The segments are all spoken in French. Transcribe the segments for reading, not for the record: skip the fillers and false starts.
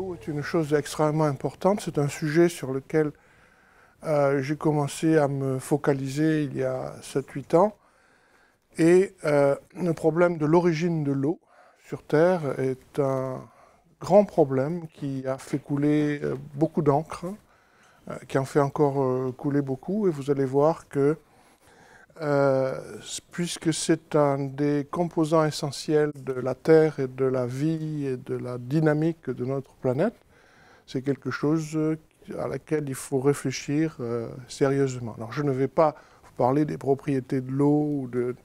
L'eau est une chose extrêmement importante. C'est un sujet sur lequel j'ai commencé à me focaliser il y a 7-8 ans. Et le problème de l'origine de l'eau sur Terre est un grand problème qui a fait couler beaucoup d'encre, qui en fait encore couler beaucoup. Et vous allez voir que, puisque c'est un des composants essentiels de la Terre et de la vie et de la dynamique de notre planète, c'est quelque chose à laquelle il faut réfléchir sérieusement. Alors je ne vais pas vous parler des propriétés de l'eau ou de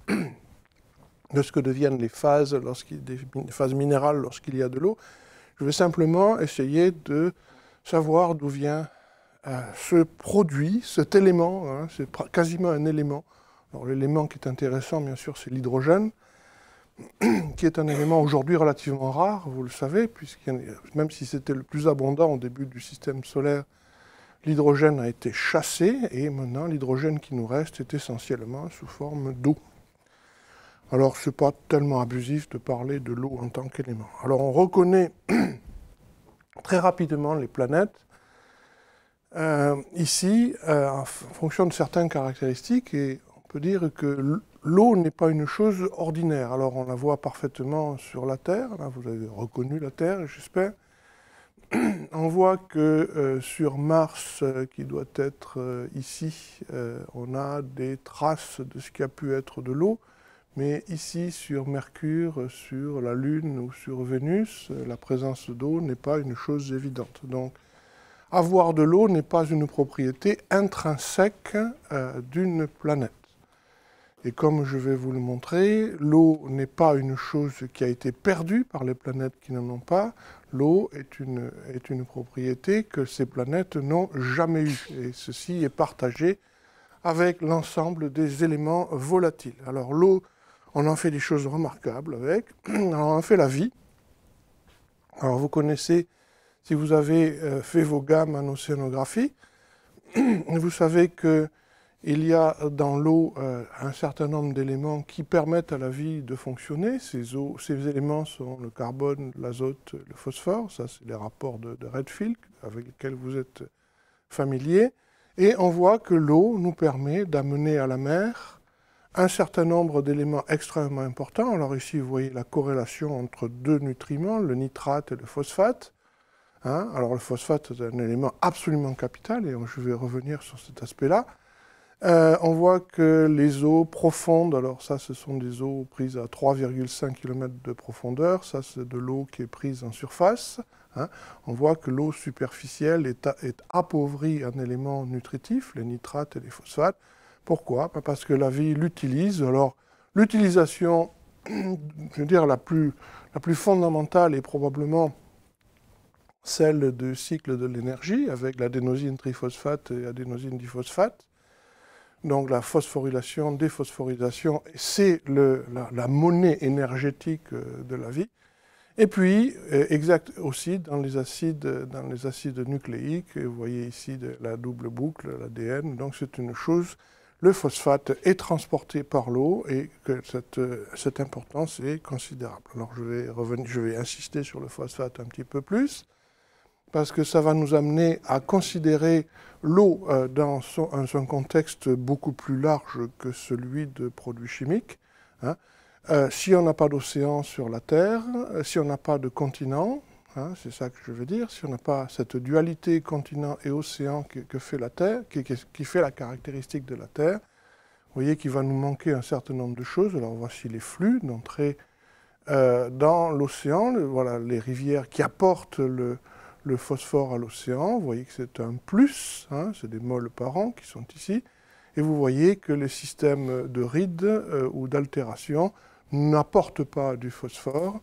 ce que deviennent les phases, des phases minérales lorsqu'il y a de l'eau. Je vais simplement essayer de savoir d'où vient ce produit, cet élément, hein, c'est quasiment un élément. Alors l'élément qui est intéressant, bien sûr, c'est l'hydrogène, qui est un élément aujourd'hui relativement rare, vous le savez, puisque même si c'était le plus abondant au début du système solaire, l'hydrogène a été chassé, et maintenant l'hydrogène qui nous reste est essentiellement sous forme d'eau. Alors ce n'est pas tellement abusif de parler de l'eau en tant qu'élément. Alors on reconnaît très rapidement les planètes, ici, en fonction de certaines caractéristiques, et on peut dire que l'eau n'est pas une chose ordinaire. Alors on la voit parfaitement sur la Terre, là vous avez reconnu la Terre, j'espère. On voit que sur Mars, qui doit être ici, on a des traces de ce qui a pu être de l'eau, mais ici sur Mercure, sur la Lune ou sur Vénus, la présence d'eau n'est pas une chose évidente. Donc avoir de l'eau n'est pas une propriété intrinsèque d'une planète. Et comme je vais vous le montrer, l'eau n'est pas une chose qui a été perdue par les planètes qui n'en ont pas. L'eau est une propriété que ces planètes n'ont jamais eue. Et ceci est partagé avec l'ensemble des éléments volatiles. Alors l'eau, on en fait des choses remarquables avec. Alors on en fait la vie. Alors vous connaissez, si vous avez fait vos gammes en océanographie, vous savez qu'il y a dans l'eau un certain nombre d'éléments qui permettent à la vie de fonctionner. Ces éléments sont le carbone, l'azote, le phosphore. Ça, c'est les rapports de Redfield avec lesquels vous êtes familiers. Et on voit que l'eau nous permet d'amener à la mer un certain nombre d'éléments extrêmement importants. Alors ici, vous voyez la corrélation entre deux nutriments, le nitrate et le phosphate. Hein? Alors le phosphate est un élément absolument capital, et je vais revenir sur cet aspect-là. On voit que les eaux profondes, alors ça ce sont des eaux prises à 3,5 km de profondeur, ça c'est de l'eau qui est prise en surface. Hein. On voit que l'eau superficielle est appauvrie en éléments nutritifs, les nitrates et les phosphates. Pourquoi? Parce que la vie l'utilise. Alors l'utilisation, je veux dire, la plus fondamentale est probablement celle du cycle de l'énergie, avec l'adénosine triphosphate et l'adénosine diphosphate. Donc la phosphorylation, déphosphorisation, c'est la monnaie énergétique de la vie. Et puis, exact aussi dans les acides nucléique, vous voyez ici la double boucle, l'ADN, donc c'est une chose, le phosphate est transporté par l'eau et que cette importance est considérable. Alors je vais insister sur le phosphate un petit peu plus, parce que ça va nous amener à considérer l'eau dans un contexte beaucoup plus large que celui de produits chimiques. Hein. Si on n'a pas d'océan sur la Terre, si on n'a pas de continent, hein, c'est ça que je veux dire, si on n'a pas cette dualité continent et océan que fait la Terre, qui fait la caractéristique de la Terre, vous voyez qu'il va nous manquer un certain nombre de choses. Alors voici les flux d'entrée dans l'océan, voilà les rivières qui apportent le phosphore à l'océan. Vous voyez que c'est un plus, hein, c'est des moles par an qui sont ici. Et vous voyez que les systèmes de rides ou d'altération n'apportent pas du phosphore.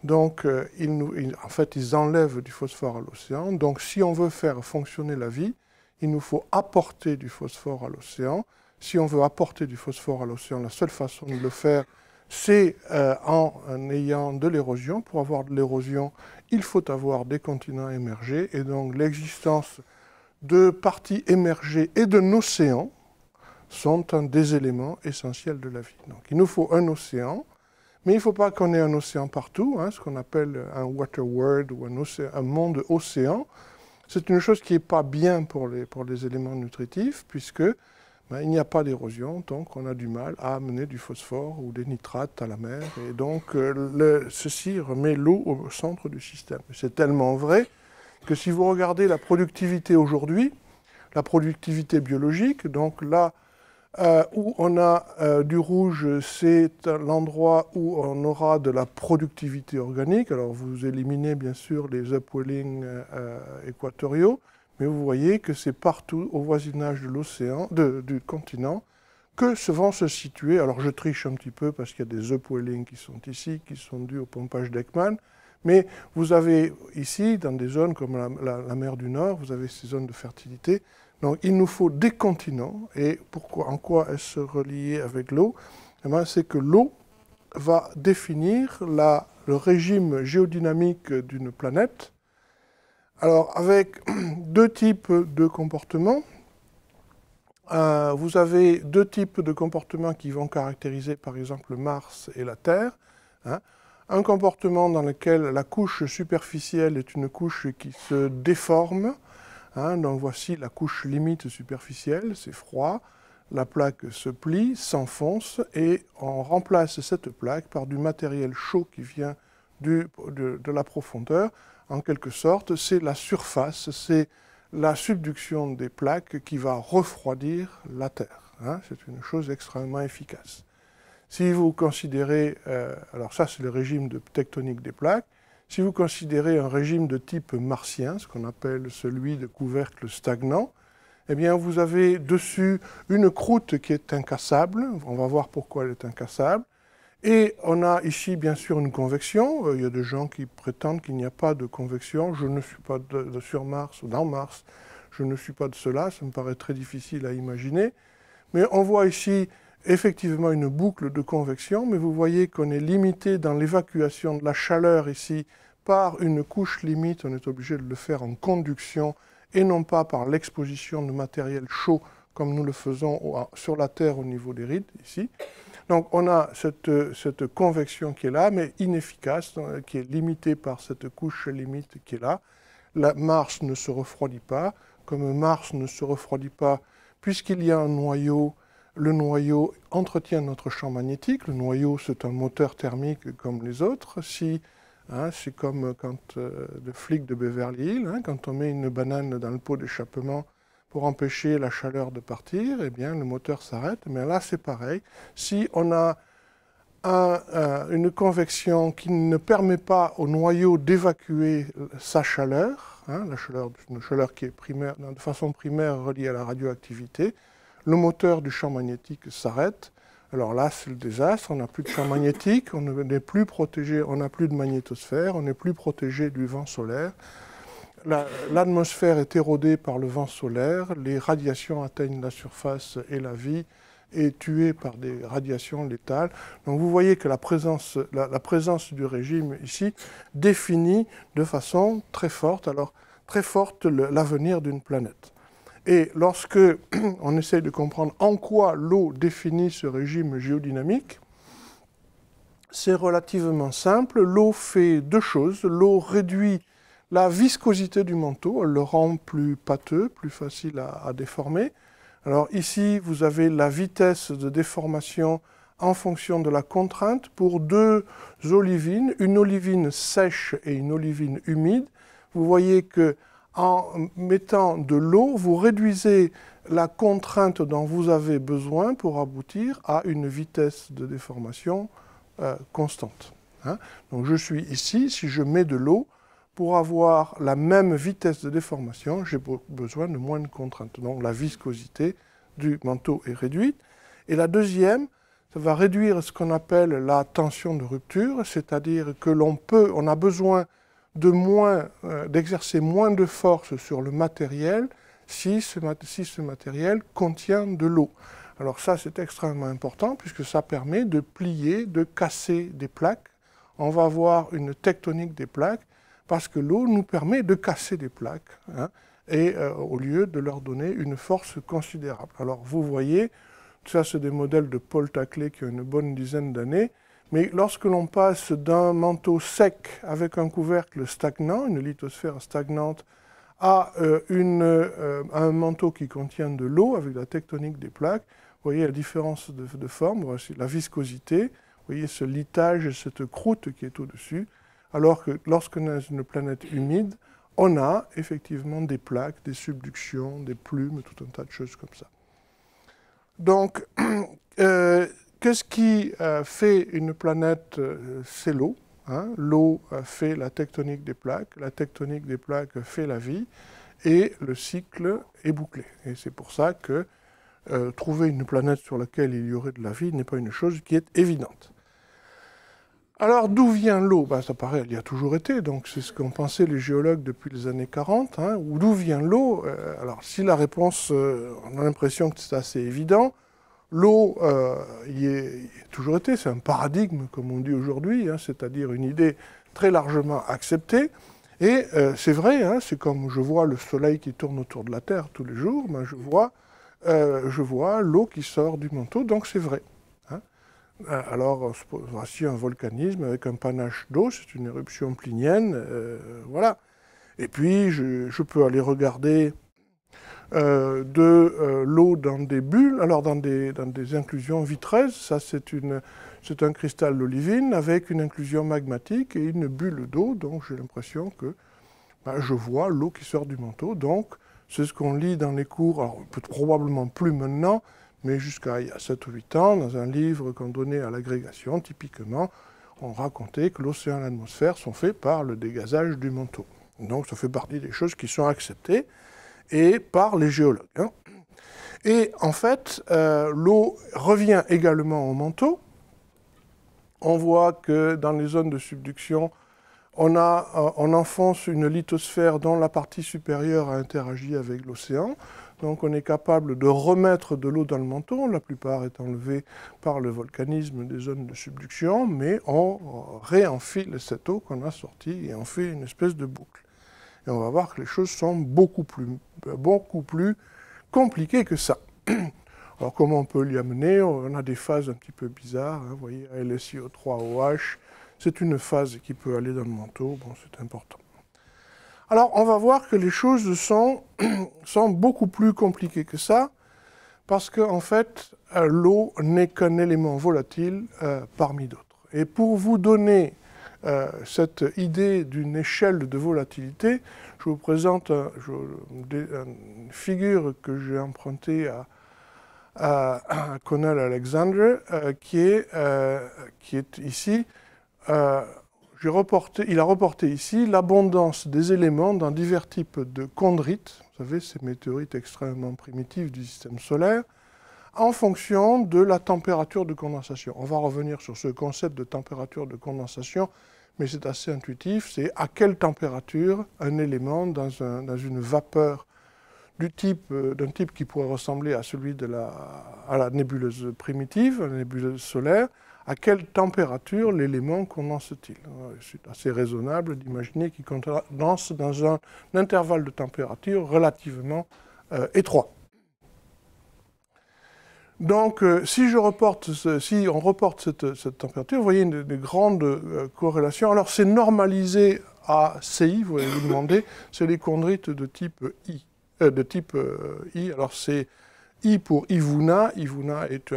Donc, en fait, ils enlèvent du phosphore à l'océan. Donc, si on veut faire fonctionner la vie, il nous faut apporter du phosphore à l'océan. Si on veut apporter du phosphore à l'océan, la seule façon de le faire, c'est en ayant de l'érosion. Pour avoir de l'érosion, il faut avoir des continents émergés. Et donc, l'existence de parties émergées et d'un océan sont un des éléments essentiels de la vie. Donc, il nous faut un océan, Mais il ne faut pas qu'on ait un océan partout, hein, ce qu'on appelle un water world ou un monde océan. C'est une chose qui n'est pas bien pour les éléments nutritifs, puisque il n'y a pas d'érosion, donc on a du mal à amener du phosphore ou des nitrates à la mer. Et donc ceci remet l'eau au centre du système. C'est tellement vrai que si vous regardez la productivité aujourd'hui, la productivité biologique, donc là où on a du rouge, c'est l'endroit où on aura de la productivité organique. Alors vous éliminez bien sûr les upwelling équatoriaux, mais vous voyez que c'est partout au voisinage de l'océan, du continent, que vont se situer. Alors je triche un petit peu parce qu'il y a des upwelling qui sont ici, qui sont dus au pompage d'Ekman. Mais vous avez ici, dans des zones comme la mer du Nord, vous avez ces zones de fertilité. Donc il nous faut des continents. Et en quoi est-ce relié avec l'eau? C'est que l'eau va définir le régime géodynamique d'une planète. Alors avec deux types de comportements. Vous avez deux types de comportements qui vont caractériser par exemple Mars et la Terre. Hein. Un comportement dans lequel la couche superficielle est une couche qui se déforme. Hein, donc voici la couche limite superficielle, c'est froid. La plaque se plie, s'enfonce et on remplace cette plaque par du matériel chaud qui vient de la profondeur. En quelque sorte, c'est la surface, c'est la subduction des plaques qui va refroidir la Terre. Hein, c'est une chose extrêmement efficace. Si vous considérez, alors ça c'est le régime de tectonique des plaques, si vous considérez un régime de type martien, ce qu'on appelle celui de couvercle stagnant, eh bien vous avez dessus une croûte qui est incassable, on va voir pourquoi elle est incassable, et on a ici bien sûr une convection, il y a des gens qui prétendent qu'il n'y a pas de convection, je ne suis pas sur Mars ou dans Mars, je ne suis pas de cela, ça me paraît très difficile à imaginer, mais on voit ici effectivement une boucle de convection, mais vous voyez qu'on est limité dans l'évacuation de la chaleur ici par une couche limite, on est obligé de le faire en conduction et non pas par l'exposition de matériel chaud comme nous le faisons sur la Terre au niveau des rides ici. Donc on a cette convection qui est là, mais inefficace, qui est limitée par cette couche limite qui est là. Mars ne se refroidit pas, comme Mars ne se refroidit pas puisqu'il y a un noyau. Le noyau entretient notre champ magnétique. Le noyau, c'est un moteur thermique comme les autres. C'est comme quand le flic de Beverly Hills, quand on met une banane dans le pot d'échappement pour empêcher la chaleur de partir, eh bien, le moteur s'arrête. Mais là, c'est pareil. Si on a une convection qui ne permet pas au noyau d'évacuer sa chaleur, une chaleur qui est de façon primaire reliée à la radioactivité, le moteur du champ magnétique s'arrête. Alors là, c'est le désastre, on n'a plus de champ magnétique, on n'est plus protégé, on n'a plus de magnétosphère, on n'est plus protégé du vent solaire. L'atmosphère est érodée par le vent solaire, les radiations atteignent la surface et la vie est tuée par des radiations létales. Donc vous voyez que la présence du régime ici définit de façon très forte, l'avenir d'une planète. Et lorsque on essaye de comprendre en quoi l'eau définit ce régime géodynamique, c'est relativement simple. L'eau fait deux choses. L'eau réduit la viscosité du manteau, elle le rend plus pâteux, plus facile à déformer. Alors ici, vous avez la vitesse de déformation en fonction de la contrainte pour deux olivines, une olivine sèche et une olivine humide. Vous voyez que en mettant de l'eau, vous réduisez la contrainte dont vous avez besoin pour aboutir à une vitesse de déformation constante. Donc je suis ici, si je mets de l'eau, pour avoir la même vitesse de déformation, j'ai besoin de moins de contraintes. Donc la viscosité du manteau est réduite. Et la deuxième, ça va réduire ce qu'on appelle la tension de rupture, c'est-à-dire que on a besoin d'exercer moins de force sur le matériel si ce matériel contient de l'eau. Alors ça, c'est extrêmement important puisque ça permet de plier, de casser des plaques. On va avoir une tectonique des plaques parce que l'eau nous permet de casser des plaques au lieu de leur donner une force considérable. Alors vous voyez, ça c'est des modèles de Paul Taclay qui ont une bonne dizaine d'années, Mais lorsque l'on passe d'un manteau sec avec un couvercle stagnant, une lithosphère stagnante, à un manteau qui contient de l'eau avec la tectonique des plaques, vous voyez la différence de forme, voici la viscosité, vous voyez ce litage et cette croûte qui est au-dessus, alors que lorsqu'on est dans une planète humide, on a effectivement des plaques, des subductions, des plumes, tout un tas de choses comme ça. Donc, qu'est-ce qui fait une planète? C'est l'eau. Hein. L'eau fait la tectonique des plaques, la tectonique des plaques fait la vie, et le cycle est bouclé. Et c'est pour ça que trouver une planète sur laquelle il y aurait de la vie n'est pas une chose qui est évidente. Alors, d'où vient l'eau? Ben, ça paraît, elle y a toujours été, donc c'est ce qu'ont pensé les géologues depuis les années 40. Hein. D'où vient l'eau? Alors, si la réponse, on a l'impression que c'est assez évident, l'eau y est toujours été, c'est un paradigme, comme on dit aujourd'hui, hein, c'est-à-dire une idée très largement acceptée. Et c'est vrai, hein, c'est comme je vois le soleil qui tourne autour de la Terre tous les jours, ben, je vois l'eau qui sort du manteau, donc c'est vrai. Alors, voici un volcanisme avec un panache d'eau, c'est une éruption plinienne, voilà. Et puis, je peux aller regarder de l'eau dans des bulles, alors dans des inclusions vitreuses, ça c'est un cristal d'olivine avec une inclusion magmatique et une bulle d'eau, donc j'ai l'impression que je vois l'eau qui sort du manteau, donc c'est ce qu'on lit dans les cours, alors probablement plus maintenant, mais jusqu'à il y a 7 ou 8 ans, dans un livre qu'on donnait à l'agrégation, typiquement, on racontait que l'océan et l'atmosphère sont faits par le dégazage du manteau. Donc ça fait partie des choses qui sont acceptées, et par les géologues. Hein. Et en fait, l'eau revient également au manteau. On voit que dans les zones de subduction, on enfonce une lithosphère dont la partie supérieure a interagi avec l'océan. Donc on est capable de remettre de l'eau dans le manteau, la plupart est enlevée par le volcanisme des zones de subduction, mais on réenfile cette eau qu'on a sortie et on fait une espèce de boucle. Et on va voir que les choses sont beaucoup plus compliquées que ça. Alors comment on peut l'y amener? On a des phases un petit peu bizarres, hein, vous voyez, LSIO3OH, c'est une phase qui peut aller dans le manteau, bon, c'est important. Alors, on va voir que les choses sont beaucoup plus compliquées que ça, parce qu'en fait, l'eau n'est qu'un élément volatile parmi d'autres. Et pour vous donner cette idée d'une échelle de volatilité, je vous présente une figure que j'ai empruntée à Connell Alexander, qui est ici. Il a reporté ici l'abondance des éléments dans divers types de chondrites, vous savez, ces météorites extrêmement primitives du système solaire, en fonction de la température de condensation. On va revenir sur ce concept de température de condensation, mais c'est assez intuitif, c'est à quelle température un élément dans une vapeur d'un type qui pourrait ressembler à celui à la nébuleuse primitive, la nébuleuse solaire, à quelle température l'élément condense-t-il? C'est assez raisonnable d'imaginer qu'il condense dans un intervalle de température relativement étroit. Donc, si on reporte cette température, vous voyez une grande corrélation. Alors, c'est normalisé à CI, vous allez vous demander, c'est les chondrites de type I. Alors, c'est I pour Ivuna. Ivuna est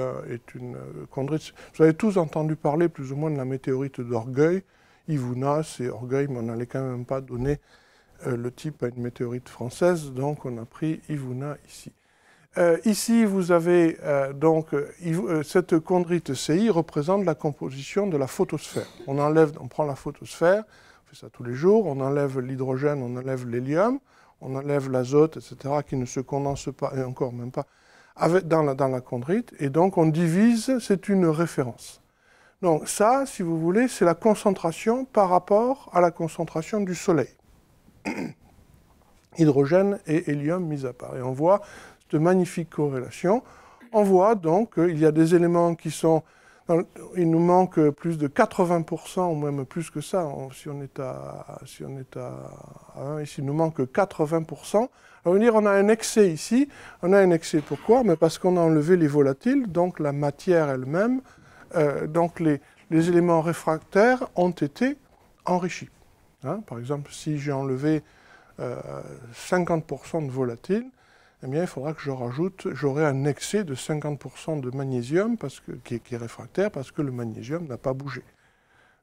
une chondrite. Vous avez tous entendu parler plus ou moins de la météorite d'Orgueil. Ivuna, c'est Orgueil, mais on n'allait quand même pas donner le type à une météorite française, donc on a pris Ivuna ici. Ici, vous avez cette chondrite CI représente la composition de la photosphère. On prend la photosphère, on fait ça tous les jours, on enlève l'hydrogène, on enlève l'hélium, on enlève l'azote, etc., qui ne se condense pas, et encore même pas, dans la chondrite, et donc on divise, c'est une référence. Donc ça, si vous voulez, c'est la concentration par rapport à la concentration du Soleil. Hydrogène et hélium mis à part. Et on voit cette magnifique corrélation. On voit donc qu'il y a des éléments qui sont... Il nous manque plus de 80%, ou même plus que ça, si on est à 1, ici il nous manque 80%. On va dire on a un excès ici. On a un excès pourquoi? Mais parce qu'on a enlevé les volatiles, donc la matière elle-même, donc les éléments réfractaires ont été enrichis. Hein, par exemple, si j'ai enlevé 50% de volatile, eh bien, il faudra que j'aurai un excès de 50% de magnésium qui est réfractaire parce que le magnésium n'a pas bougé.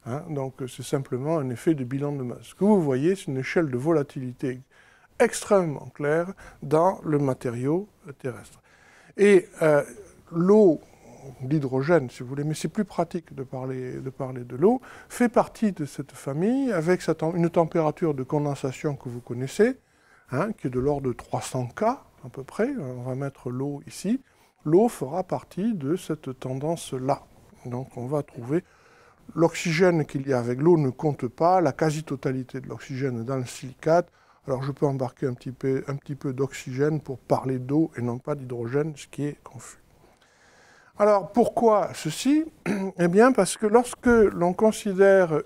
Hein, donc c'est simplement un effet de bilan de masse. Ce que vous voyez, c'est une échelle de volatilité extrêmement claire dans le matériau terrestre. Et l'eau, l'hydrogène si vous voulez, mais c'est plus pratique de parler de l'eau, fait partie de cette famille avec une température de condensation que vous connaissez, hein, qui est de l'ordre de 300 K à peu près. On va mettre l'eau ici. L'eau fera partie de cette tendance-là. Donc on va trouver l'oxygène qu'il y a avec l'eau ne compte pas, la quasi-totalité de l'oxygène dans le silicate. Alors je peux embarquer un petit peu d'oxygène pour parler d'eau et non pas d'hydrogène, ce qui est confus. Alors pourquoi ceci? Eh bien parce que lorsque l'on considère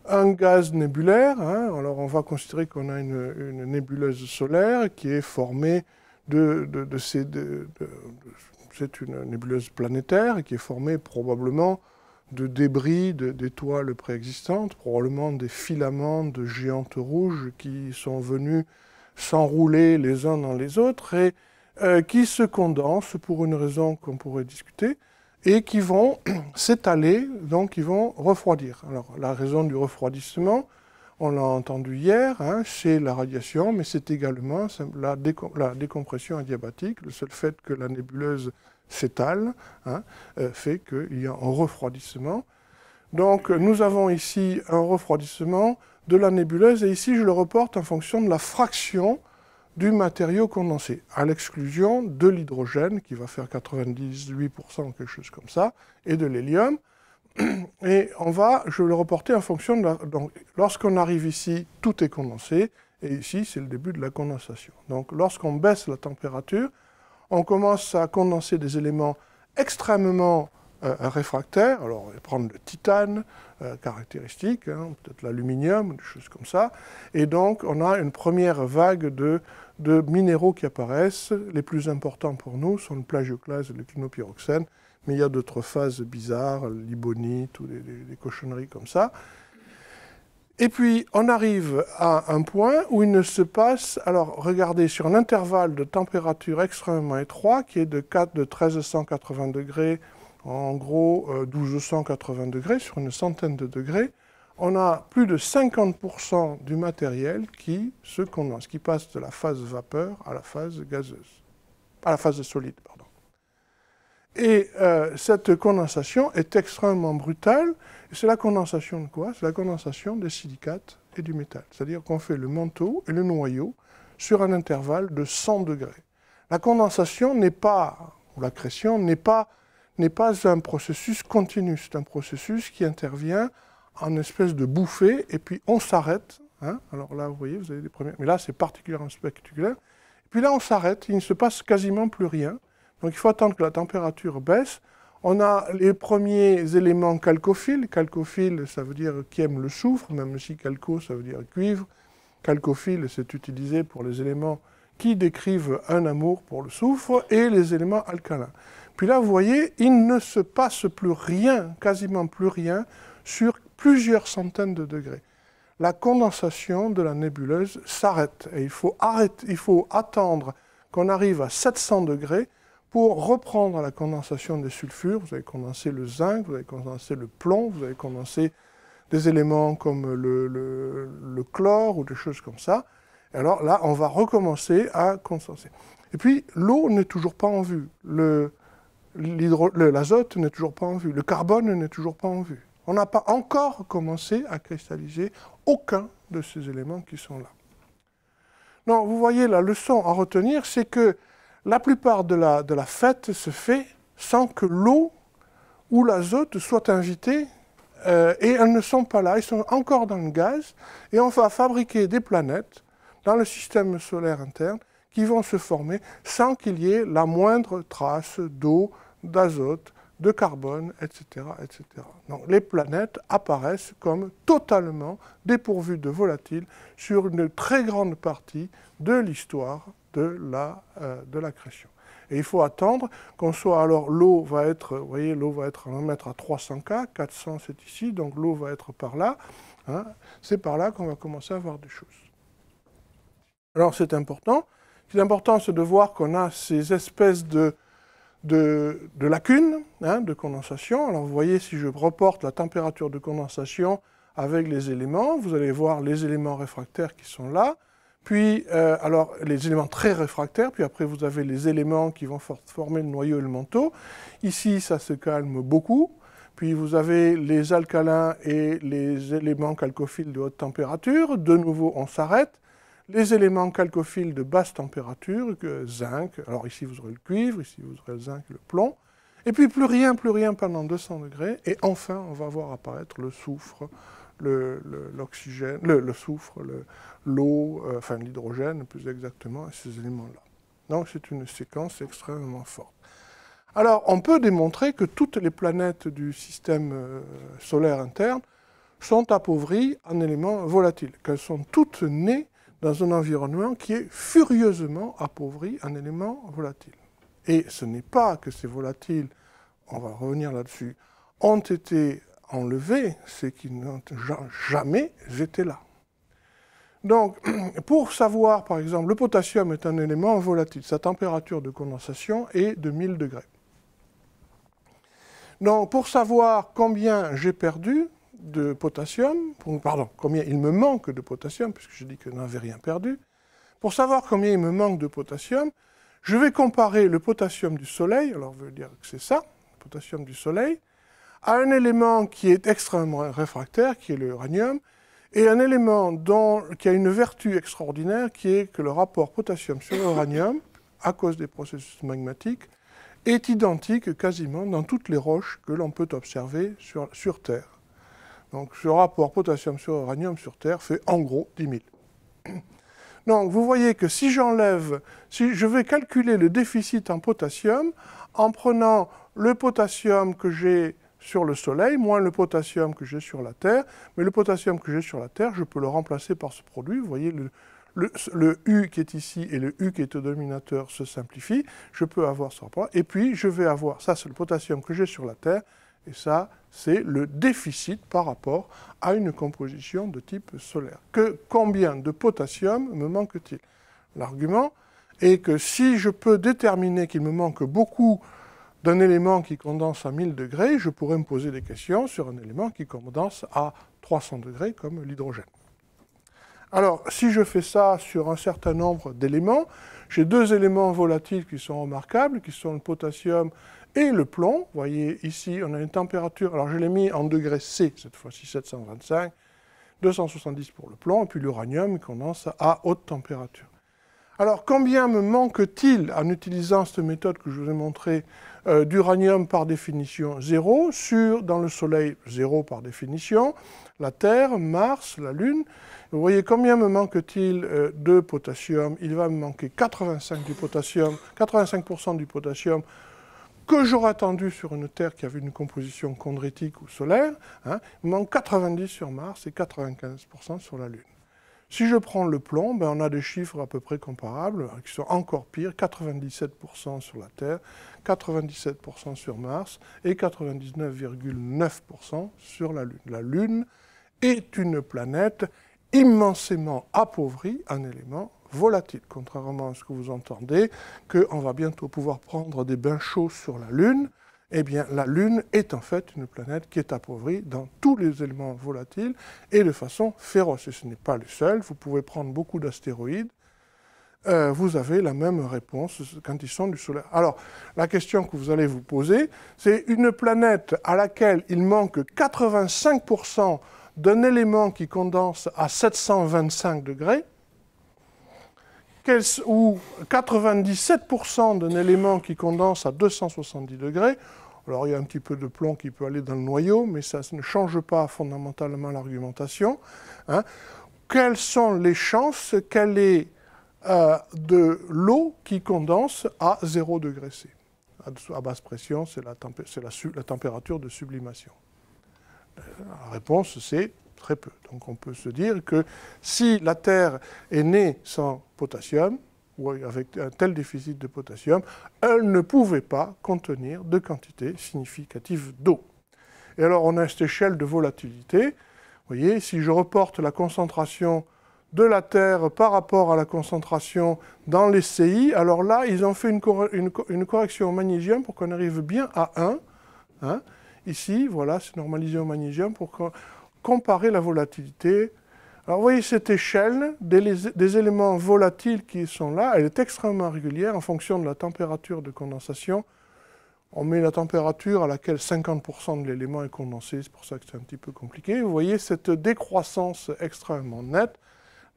un gaz nébulaire, hein, alors on va considérer qu'on a une nébuleuse solaire qui est formée c'est une nébuleuse planétaire qui est formée probablement de débris d'étoiles préexistantes, probablement des filaments de géantes rouges qui sont venus s'enrouler les uns dans les autres et qui se condensent pour une raison qu'on pourrait discuter et qui vont s'étaler, donc qui vont refroidir. Alors la raison du refroidissement, on l'a entendu hier, hein, c'est la radiation, mais c'est également la décompression adiabatique, le seul fait que la nébuleuse s'étale, hein, fait qu'il y a un refroidissement. Donc nous avons ici un refroidissement de la nébuleuse, et ici je le reporte en fonction de la fraction du matériau condensé, à l'exclusion de l'hydrogène, qui va faire 98%, quelque chose comme ça, et de l'hélium. Et je vais le reporter en fonction de donc, lorsqu'on arrive ici, tout est condensé, et ici, c'est le début de la condensation. Donc lorsqu'on baisse la température, on commence à condenser des éléments extrêmement réfractaires. Alors, on va prendre le titane, caractéristique, hein, peut-être l'aluminium, des choses comme ça. Et donc, on a une première vague de minéraux qui apparaissent. Les plus importants pour nous sont le plagioclase et le clinopyroxène. Mais il y a d'autres phases bizarres, l'ibonite ou des cochonneries comme ça. Et puis, on arrive à un point où il ne se passe... Alors, regardez, sur un intervalle de température extrêmement étroit, qui est de 1380 degrés, en gros 1280 degrés, sur une centaine de degrés, on a plus de 50% du matériel qui se condense, qui passe de la phase vapeur à la phase gazeuse, à la phase solide, pardon. Et cette condensation est extrêmement brutale. C'est la condensation de quoi? C'est la condensation des silicates et du métal. C'est-à-dire qu'on fait le manteau et le noyau sur un intervalle de 100 degrés. La condensation n'est pas, ou l'accrétion n'est pas un processus continu. C'est un processus qui intervient en espèce de bouffée, et puis on s'arrête. Hein? Alors là, vous voyez, vous avez des premières... Mais là, c'est particulièrement spectaculaire. Et puis là, on s'arrête, il ne se passe quasiment plus rien. Donc il faut attendre que la température baisse. On a les premiers éléments chalcophiles. Chalcophile, ça veut dire qui aime le soufre, même si chalco, ça veut dire cuivre. Chalcophile, c'est utilisé pour les éléments qui décrivent un amour pour le soufre, et les éléments alcalins. Puis là, vous voyez, il ne se passe plus rien, quasiment plus rien, sur plusieurs centaines de degrés. La condensation de la nébuleuse s'arrête, et il faut attendre qu'on arrive à 700 degrés pour reprendre la condensation des sulfures. Vous avez condensé le zinc, vous avez condensé le plomb, vous avez condensé des éléments comme le chlore ou des choses comme ça. Et alors là, on va recommencer à condenser. Et puis, l'eau n'est toujours pas en vue. L'azote n'est toujours pas en vue. Le carbone n'est toujours pas en vue. On n'a pas encore commencé à cristalliser aucun de ces éléments qui sont là. Donc, vous voyez, la leçon à retenir, c'est que la plupart de la fête se fait sans que l'eau ou l'azote soient invités, et elles ne sont pas là, ils sont encore dans le gaz, et on va fabriquer des planètes dans le système solaire interne qui vont se former sans qu'il y ait la moindre trace d'eau, d'azote, de carbone, etc., etc. Donc les planètes apparaissent comme totalement dépourvues de volatiles sur une très grande partie de l'histoire de l'accrétion. Et il faut attendre qu'on soit, alors l'eau va être, vous voyez, l'eau va être, on va mettre à 300 K, 400 c'est ici, donc l'eau va être par là. Hein, c'est par là qu'on va commencer à voir des choses. Alors c'est important. Ce qui est important, c'est de voir qu'on a ces espèces de lacunes de condensation. Alors vous voyez, si je reporte la température de condensation avec les éléments, vous allez voir les éléments réfractaires qui sont là. Puis, alors, les éléments très réfractaires, puis après, vous avez les éléments qui vont former le noyau et le manteau. Ici, ça se calme beaucoup. Puis, vous avez les alcalins et les éléments chalcophiles de haute température. De nouveau, on s'arrête. Les éléments chalcophiles de basse température, zinc. Alors, ici, vous aurez le cuivre. Ici, vous aurez le zinc et le plomb. Et puis, plus rien pendant 200 degrés. Et enfin, on va voir apparaître le soufre, l'oxygène, le soufre, l'eau, enfin l'hydrogène plus exactement, et ces éléments-là. Donc c'est une séquence extrêmement forte. Alors on peut démontrer que toutes les planètes du système solaire interne sont appauvries en éléments volatiles, qu'elles sont toutes nées dans un environnement qui est furieusement appauvri en éléments volatiles. Et ce n'est pas que ces volatiles, on va revenir là-dessus, ont été enlevés, c'est qu'ils n'ont jamais été là. Donc, pour savoir, par exemple, le potassium est un élément volatile. Sa température de condensation est de 1000 degrés. Donc, pour savoir combien j'ai perdu de potassium, pardon, combien il me manque de potassium, puisque je dis que je n'avais rien perdu, pour savoir combien il me manque de potassium, je vais comparer le potassium du Soleil, alors je veux dire que c'est ça, le potassium du Soleil, à un élément qui est extrêmement réfractaire, qui est l'uranium, et un élément qui a une vertu extraordinaire, qui est que le rapport potassium sur uranium, à cause des processus magmatiques, est identique quasiment dans toutes les roches que l'on peut observer sur Terre. Donc ce rapport potassium sur uranium sur Terre fait en gros 10 000. Donc vous voyez que si je vais calculer le déficit en potassium en prenant le potassium que j'ai sur le Soleil, moins le potassium que j'ai sur la Terre. Mais le potassium que j'ai sur la Terre, je peux le remplacer par ce produit. Vous voyez, le U qui est ici et le U qui est au dominateur se simplifient. Je peux avoir ce rapport. Et puis, je vais avoir, ça c'est le potassium que j'ai sur la Terre, et ça c'est le déficit par rapport à une composition de type solaire. Combien de potassium me manque-t-il? L'argument est que si je peux déterminer qu'il me manque beaucoup d'un élément qui condense à 1000 degrés, je pourrais me poser des questions sur un élément qui condense à 300 degrés, comme l'hydrogène. Alors, si je fais ça sur un certain nombre d'éléments, j'ai deux éléments volatiles qui sont remarquables, qui sont le potassium et le plomb. Vous voyez, ici, on a une température, alors je l'ai mis en degrés C, cette fois-ci 725, 270 pour le plomb, et puis l'uranium qui condense à haute température. Alors, combien me manque-t-il, en utilisant cette méthode que je vous ai montrée, d'uranium par définition 0, dans le Soleil 0 par définition, la Terre, Mars, la Lune. Vous voyez combien me manque-t-il de potassium? Il va me manquer 85% du potassium que j'aurais attendu sur une Terre qui avait une composition chondritique ou solaire. Hein. Il me manque 90% sur Mars et 95% sur la Lune. Si je prends le plomb, on a des chiffres à peu près comparables, qui sont encore pires, 97% sur la Terre, 97% sur Mars et 99,9% sur la Lune. La Lune est une planète immensément appauvrie en éléments volatiles, contrairement à ce que vous entendez, qu'on va bientôt pouvoir prendre des bains chauds sur la Lune. Eh bien, la Lune est en fait une planète qui est appauvrie dans tous les éléments volatiles et de façon féroce. Et ce n'est pas le seul. Vous pouvez prendre beaucoup d'astéroïdes. Vous avez la même réponse quand ils sont du solaire. Alors, la question que vous allez vous poser, c'est une planète à laquelle il manque 85% d'un élément qui condense à 725 degrés, ou 97% d'un élément qui condense à 270 degrés. Alors il y a un petit peu de plomb qui peut aller dans le noyau, mais ça ne change pas fondamentalement l'argumentation. Hein. Quelles sont les chances qu'elle ait de l'eau qui condense à 0 degré C? À basse pression, c'est la température de sublimation. La réponse, c'est très peu. Donc on peut se dire que si la Terre est née sans potassium, ou avec un tel déficit de potassium, elle ne pouvait pas contenir de quantité significative d'eau. Et alors on a cette échelle de volatilité. Vous voyez, si je reporte la concentration de la Terre par rapport à la concentration dans les CI, alors là, ils ont fait une correction au magnésium pour qu'on arrive bien à 1. Hein. Ici, voilà, c'est normalisé au magnésium pour comparer la volatilité. Alors vous voyez cette échelle des éléments volatiles qui sont là, elle est extrêmement régulière en fonction de la température de condensation. On met la température à laquelle 50% de l'élément est condensé, c'est pour ça que c'est un petit peu compliqué. Vous voyez cette décroissance extrêmement nette.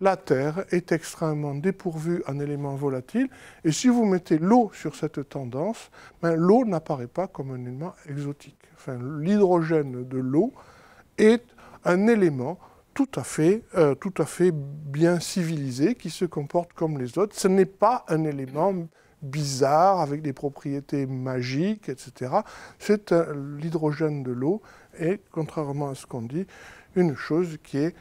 La Terre est extrêmement dépourvue en éléments volatiles. Et si vous mettez l'eau sur cette tendance, ben, l'eau n'apparaît pas comme un élément exotique. Enfin, l'hydrogène de l'eau est un élément tout à fait bien civilisé, qui se comporte comme les autres. Ce n'est pas un élément bizarre, avec des propriétés magiques, etc. C'est l'hydrogène de l'eau, et contrairement à ce qu'on dit, une chose qui est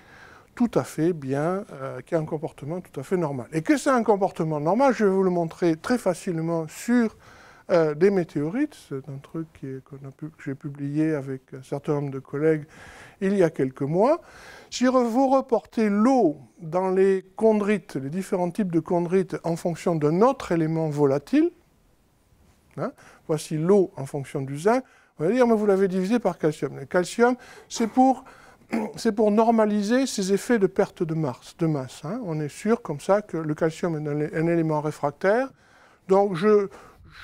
tout à fait bien, qui a un comportement tout à fait normal. Et que c'est un comportement normal, je vais vous le montrer très facilement sur des météorites. C'est un truc que j'ai publié avec un certain nombre de collègues il y a quelques mois. Si vous reportez l'eau dans les chondrites, les différents types de chondrites en fonction d'un autre élément volatile, hein, voici l'eau en fonction du zinc, on va dire, mais vous l'avez divisé par calcium. Le calcium, c'est pour normaliser ces effets de perte de masse. Hein. On est sûr comme ça que le calcium est un élément réfractaire. Donc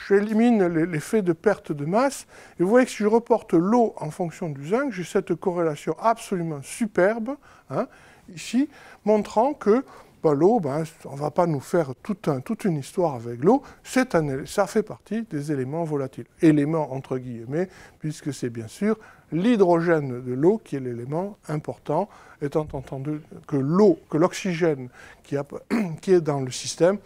j'élimine l'effet de perte de masse. Et vous voyez que si je reporte l'eau en fonction du zinc, j'ai cette corrélation absolument superbe, hein, ici, montrant que l'eau, on ne va pas nous faire toute une histoire avec l'eau, ça fait partie des éléments volatiles. Éléments entre guillemets, puisque c'est bien sûr l'hydrogène de l'eau qui est l'élément important, étant entendu que l'oxygène qui est dans le système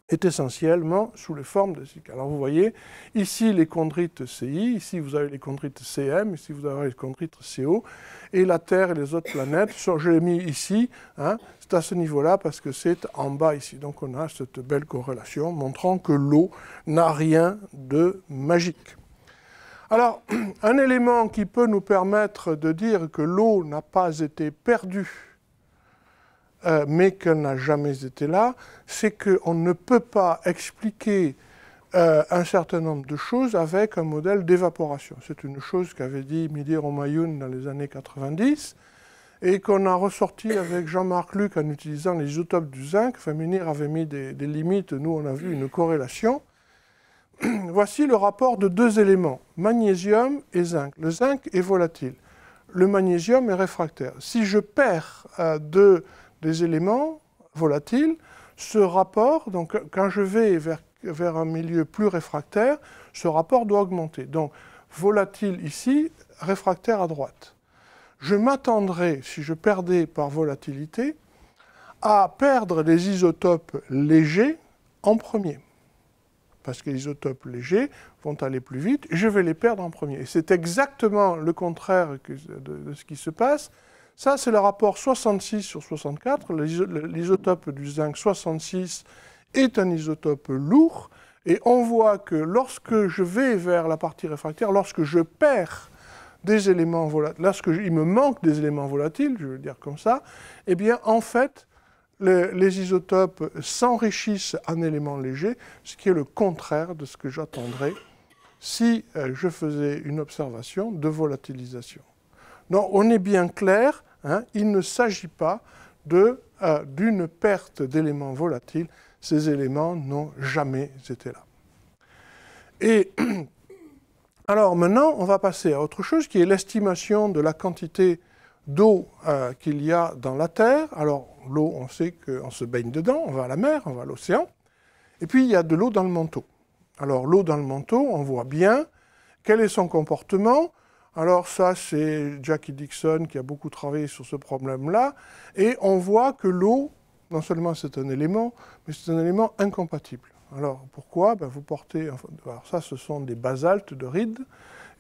est essentiellement sous les formes de cycles. Alors vous voyez, ici les chondrites CI, ici vous avez les chondrites CM, ici vous avez les chondrites CO, et la Terre et les autres planètes, je l'ai mis ici, hein, c'est à ce niveau-là parce que c'est en bas ici. Donc on a cette belle corrélation montrant que l'eau n'a rien de magique. Alors, un élément qui peut nous permettre de dire que l'eau n'a pas été perdue, mais qu'elle n'a jamais été là, c'est qu'on ne peut pas expliquer un certain nombre de choses avec un modèle d'évaporation. C'est une chose qu'avait dit Midi Romayoun dans les années 90 et qu'on a ressorti avec Jean-Marc Luc en utilisant les isotopes du zinc. Enfin, Munir avait mis des limites, nous on a vu une corrélation. Voici le rapport de deux éléments, magnésium et zinc. Le zinc est volatile, le magnésium est réfractaire. Si je perds des éléments volatiles, ce rapport, donc quand je vais vers un milieu plus réfractaire, ce rapport doit augmenter. Donc volatile ici, réfractaire à droite. Je m'attendrai, si je perdais par volatilité, à perdre des isotopes légers en premier. Parce que les isotopes légers vont aller plus vite, et je vais les perdre en premier. Et c'est exactement le contraire de ce qui se passe. Ça, c'est le rapport 66 sur 64. L'isotope du zinc 66 est un isotope lourd. Et on voit que lorsque je vais vers la partie réfractaire, lorsque je perds des éléments volatiles, lorsqu'il me manque des éléments volatiles, je veux dire comme ça, eh bien, en fait, les isotopes s'enrichissent en éléments légers, ce qui est le contraire de ce que j'attendrais si je faisais une observation de volatilisation. Donc, on est bien clair, hein, il ne s'agit pas d'une perte d'éléments volatiles. Ces éléments n'ont jamais été là. Et alors maintenant, on va passer à autre chose qui est l'estimation de la quantité d'eau qu'il y a dans la Terre. Alors, l'eau, on sait qu'on se baigne dedans, on va à la mer, on va à l'océan. Et puis, il y a de l'eau dans le manteau. Alors, l'eau dans le manteau, on voit bien quel est son comportement. Alors ça, c'est Jackie Dixon qui a beaucoup travaillé sur ce problème-là. Et on voit que l'eau, non seulement c'est un élément, mais c'est un élément incompatible. Alors pourquoi? Vous portez, alors ça, ce sont des basaltes de rides.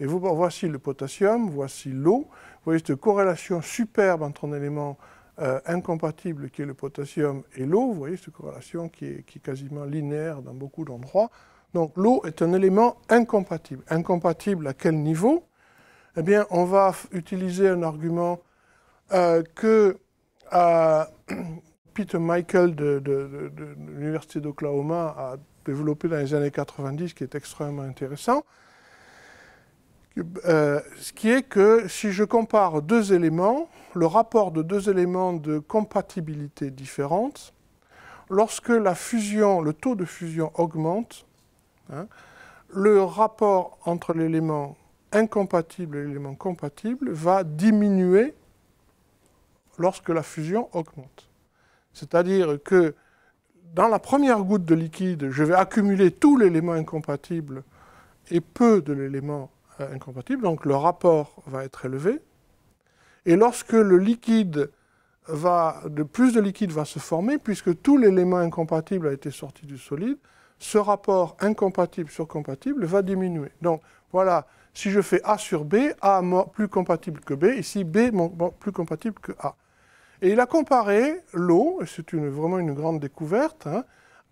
Et voici le potassium, voici l'eau. Vous voyez cette corrélation superbe entre un élément incompatible qui est le potassium et l'eau. Vous voyez cette corrélation qui est quasiment linéaire dans beaucoup d'endroits. Donc l'eau est un élément incompatible. Incompatible à quel niveau? Eh bien, on va utiliser un argument que Peter Michael de l'Université d'Oklahoma a développé dans les années 90, qui est extrêmement intéressant, ce qui est que si je compare deux éléments, le rapport de deux éléments de compatibilité différente, lorsque la fusion, le taux de fusion augmente, hein, le rapport entre l'élément incompatible et l'élément compatible va diminuer lorsque la fusion augmente. C'est-à-dire que dans la première goutte de liquide, je vais accumuler tout l'élément incompatible et peu de l'élément incompatible, donc le rapport va être élevé. Et lorsque le liquide plus de liquide va se former, puisque tout l'élément incompatible a été sorti du solide, ce rapport incompatible sur compatible va diminuer. Donc voilà, si je fais A sur B, A plus compatible que B, ici B plus compatible que A. Et il a comparé l'eau, et c'est vraiment une grande découverte, hein,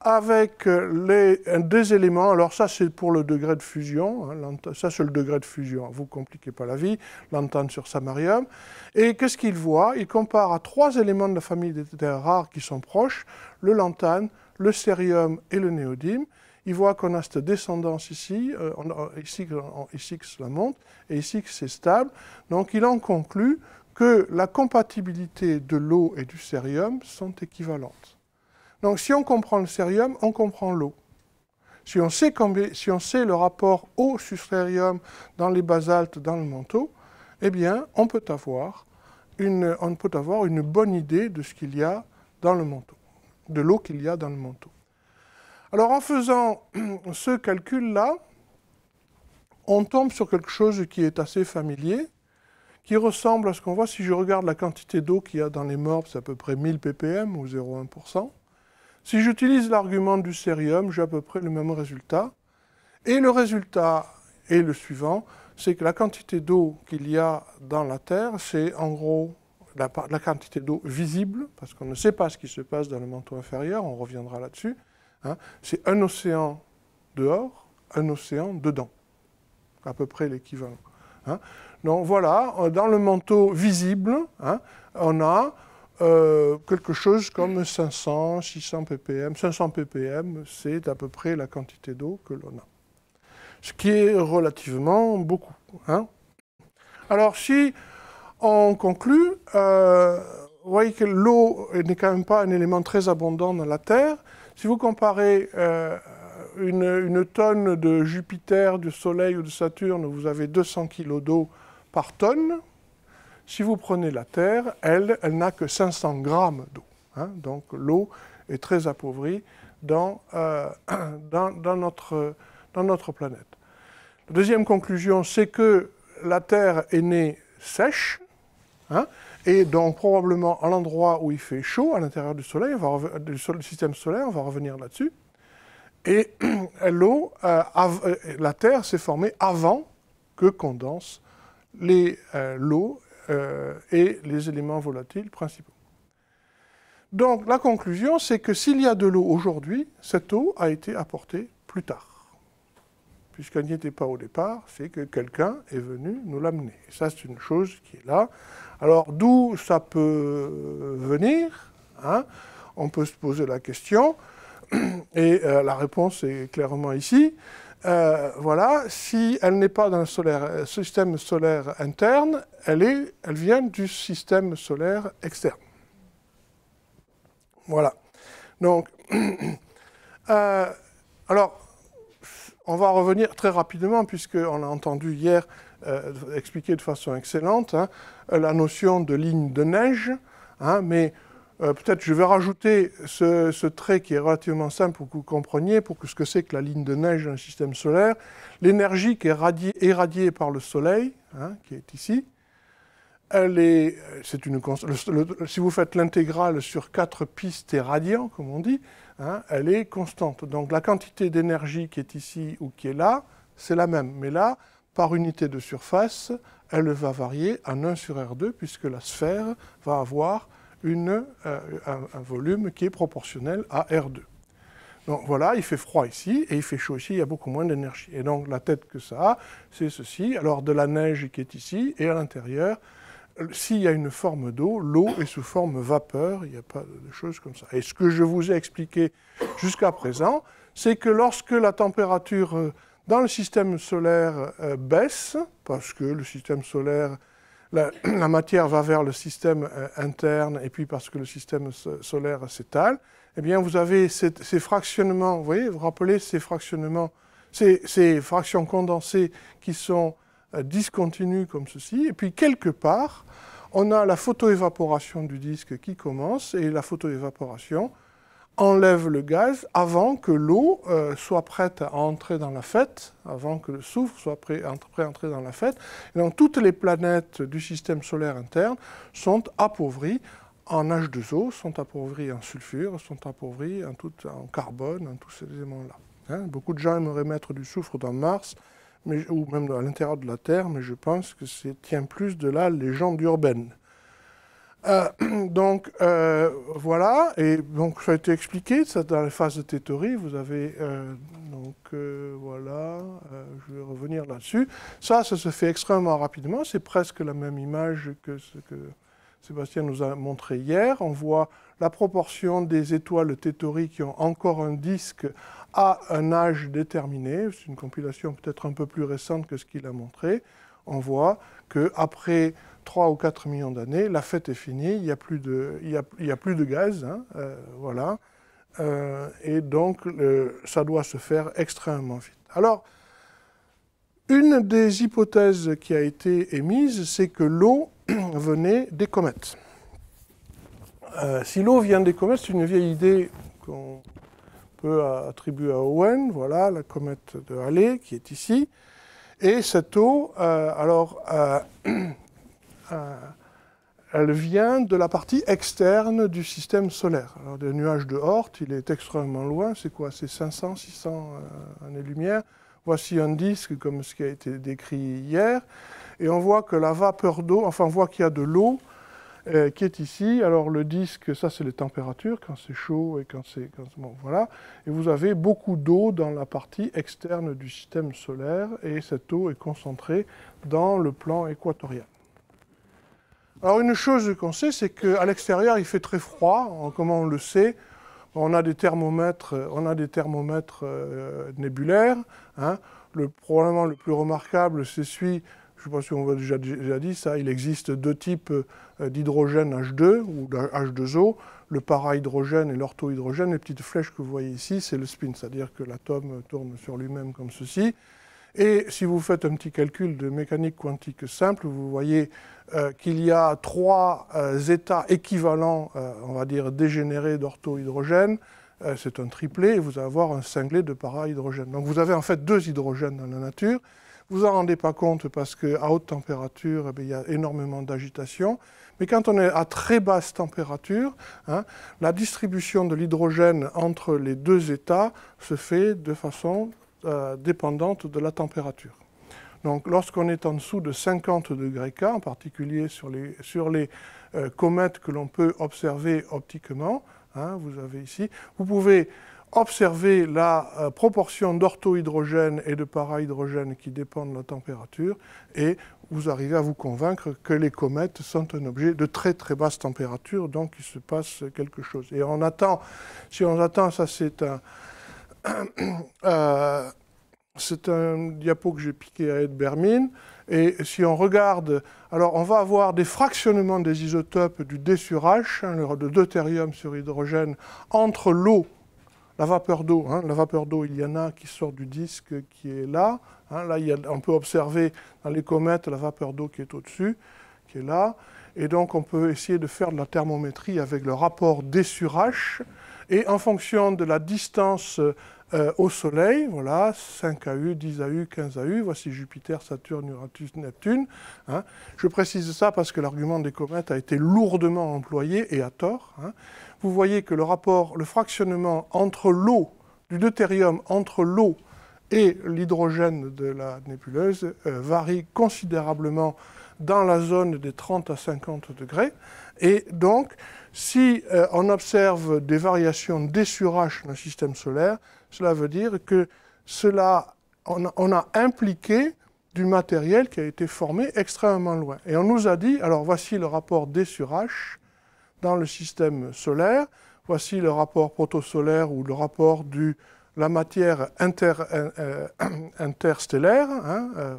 avec deux éléments. Alors ça, c'est pour le degré de fusion. Hein, ça, c'est le degré de fusion. Vous ne compliquez pas la vie. Lantane sur samarium. Et qu'est-ce qu'il voit? Il compare à trois éléments de la famille des terres rares qui sont proches, le lantane, le cérium et le néodyme. Il voit qu'on a cette descendance ici, ici que cela monte, et ici que c'est stable. Donc il en conclut que la compatibilité de l'eau et du cérium sont équivalentes. Donc si on comprend le cérium, on comprend l'eau. Si on sait le rapport eau sur cérium dans les basaltes, dans le manteau, eh bien, on peut avoir une bonne idée de ce qu'il y a dans le manteau, de l'eau qu'il y a dans le manteau. Alors en faisant ce calcul-là, on tombe sur quelque chose qui est assez familier, qui ressemble à ce qu'on voit si je regarde la quantité d'eau qu'il y a dans les morbes, c'est à peu près 1000 ppm ou 0,1%. Si j'utilise l'argument du cérium, j'ai à peu près le même résultat. Et le résultat est le suivant, c'est que la quantité d'eau qu'il y a dans la Terre, c'est en gros la quantité d'eau visible, parce qu'on ne sait pas ce qui se passe dans le manteau inférieur, on reviendra là-dessus. Hein, c'est un océan dehors, un océan dedans, à peu près l'équivalent. Hein. Donc voilà, dans le manteau visible, hein, on a quelque chose comme 500, 600 ppm. 500 ppm, c'est à peu près la quantité d'eau que l'on a. Ce qui est relativement beaucoup. Hein. Alors si on conclut, vous voyez que l'eau n'est quand même pas un élément très abondant dans la Terre. Si vous comparez une tonne de Jupiter, du Soleil ou de Saturne, vous avez 200 kg d'eau par tonne. Si vous prenez la Terre, elle n'a que 500 grammes d'eau. Hein, donc l'eau est très appauvrie dans notre planète. La deuxième conclusion, c'est que la Terre est née sèche, hein, et donc probablement à l'endroit où il fait chaud, à l'intérieur du Soleil, du système solaire, on va revenir là-dessus. Et la Terre s'est formée avant que condensent l'eau et les éléments volatiles principaux. Donc la conclusion, c'est que s'il y a de l'eau aujourd'hui, cette eau a été apportée plus tard. Puisqu'elle n'y était pas au départ, c'est que quelqu'un est venu nous l'amener. Et ça, c'est une chose qui est là. Alors d'où ça peut venir, hein? On peut se poser la question, et la réponse est clairement ici. Voilà, si elle n'est pas dans le système solaire interne, elle vient du système solaire externe. Voilà. Donc, alors, on va revenir très rapidement, puisqu'on a entendu hier expliquer de façon excellente hein, la notion de ligne de neige, hein, mais peut-être je vais rajouter ce trait qui est relativement simple pour que vous compreniez ce que c'est que la ligne de neige dans le système solaire. L'énergie qui est irradiée par le Soleil, hein, qui est ici, si vous faites l'intégrale sur 4 pistes et radians, comme on dit, hein, elle est constante. Donc la quantité d'énergie qui est ici ou qui est là, c'est la même. Mais là, par unité de surface, elle va varier en 1 sur R2, puisque la sphère va avoir un volume qui est proportionnel à R2. Donc voilà, il fait froid ici et il fait chaud ici, il y a beaucoup moins d'énergie. Et donc la tête que ça a, c'est ceci. Alors de la neige qui est ici et à l'intérieur, s'il y a une forme d'eau, l'eau est sous forme vapeur, il n'y a pas de choses comme ça. Et ce que je vous ai expliqué jusqu'à présent, c'est que lorsque la température dans le système solaire baisse, parce que le système solaire, la matière va vers le système interne, et puis parce que le système solaire s'étale, eh bien vous avez ces fractionnements, vous voyez, vous vous rappelez ces fractionnements, ces fractions condensées qui sont discontinues comme ceci, et puis quelque part, on a la photoévaporation du disque qui commence, et la photoévaporation enlève le gaz avant que l'eau soit prête à entrer dans la fête, avant que le soufre soit prêt à entrer dans la fête. Et donc toutes les planètes du système solaire interne sont appauvries en H2O, sont appauvries en sulfure, sont appauvries en carbone, en tous ces éléments-là. Hein, beaucoup de gens aimeraient mettre du soufre dans Mars, ou même à l'intérieur de la Terre, mais je pense que ça tient plus de la légende urbaine. Voilà, et donc ça a été expliqué, ça, dans les phases de théorie, vous avez, voilà, je vais revenir là-dessus. Ça se fait extrêmement rapidement, c'est presque la même image que ce que Sébastien nous a montré hier. On voit la proportion des étoiles Théorie qui ont encore un disque à un âge déterminé. C'est une compilation peut-être un peu plus récente que ce qu'il a montré. On voit qu'après 3 ou 4 millions d'années, la fête est finie, il n'y a plus de gaz, hein, voilà. Et donc, ça doit se faire extrêmement vite. Alors, une des hypothèses qui a été émise, c'est que l'eau venait des comètes. Si l'eau vient des comètes, c'est une vieille idée qu'on peut attribuer à Owen, voilà, la comète de Halley qui est ici. Et cette eau, elle vient de la partie externe du système solaire. Alors, le nuage de Oort, il est extrêmement loin, c'est quoi? C'est 500, 600 années-lumière. Voici un disque comme ce qui a été décrit hier. Et on voit que la vapeur d'eau, enfin on voit qu'il y a de l'eau qui est ici. Alors le disque, ça c'est les températures, quand c'est chaud et quand c'est... Bon, voilà. Et vous avez beaucoup d'eau dans la partie externe du système solaire et cette eau est concentrée dans le plan équatorial. Alors une chose qu'on sait, c'est qu'à l'extérieur il fait très froid. Comment on le sait? On a des thermomètres, nébulaires. Hein. Probablement le plus remarquable, c'est celui, je ne sais pas si on vous a déjà dit ça, il existe deux types d'hydrogène H2 ou H2O, le para-hydrogène et l'orthohydrogène. Les petites flèches que vous voyez ici, c'est le spin, c'est-à-dire que l'atome tourne sur lui-même comme ceci. Et si vous faites un petit calcul de mécanique quantique simple, vous voyez qu'il y a 3 états équivalents, on va dire dégénérés d'orthohydrogène. C'est un triplet, et vous allez avoir un singlet de para-hydrogène. Donc vous avez en fait 2 hydrogènes dans la nature. Vous en rendez pas compte parce qu'à haute température, il y a énormément d'agitation. Mais quand on est à très basse température, hein, la distribution de l'hydrogène entre les 2 états se fait de façon dépendante de la température. Donc lorsqu'on est en dessous de 50 degrés K, en particulier sur les comètes que l'on peut observer optiquement, hein, vous avez ici, vous pouvez observer la proportion d'orthohydrogène et de para-hydrogène qui dépendent de la température et vous arrivez à vous convaincre que les comètes sont un objet de très très basse température, donc il se passe quelque chose. Et on attend, si on attend, ça c'est un diapo que j'ai piqué à Ed Bermin. Et si on regarde, alors on va avoir des fractionnements des isotopes du D sur H, hein, de deutérium sur hydrogène, entre l'eau, la vapeur d'eau. Hein, la vapeur d'eau, il y en a qui sort du disque qui est là. Hein, là, on peut observer dans les comètes la vapeur d'eau qui est au-dessus, qui est là. Et donc, on peut essayer de faire de la thermométrie avec le rapport D sur H. Et en fonction de la distance au Soleil, voilà, 5 AU, 10 AU, 15 AU, voici Jupiter, Saturne, Uranus, Neptune. Hein. Je précise ça parce que l'argument des comètes a été lourdement employé et à tort. Hein. Vous voyez que le fractionnement entre l'eau, du deutérium entre l'eau et l'hydrogène de la nébuleuse varie considérablement dans la zone des 30 à 50 degrés. Et donc, si on observe des variations d sur h dans le système solaire, cela veut dire que on a impliqué du matériel qui a été formé extrêmement loin. Et on nous a dit, alors voici le rapport d sur h dans le système solaire, voici le rapport protosolaire ou le rapport de la matière interstellaire,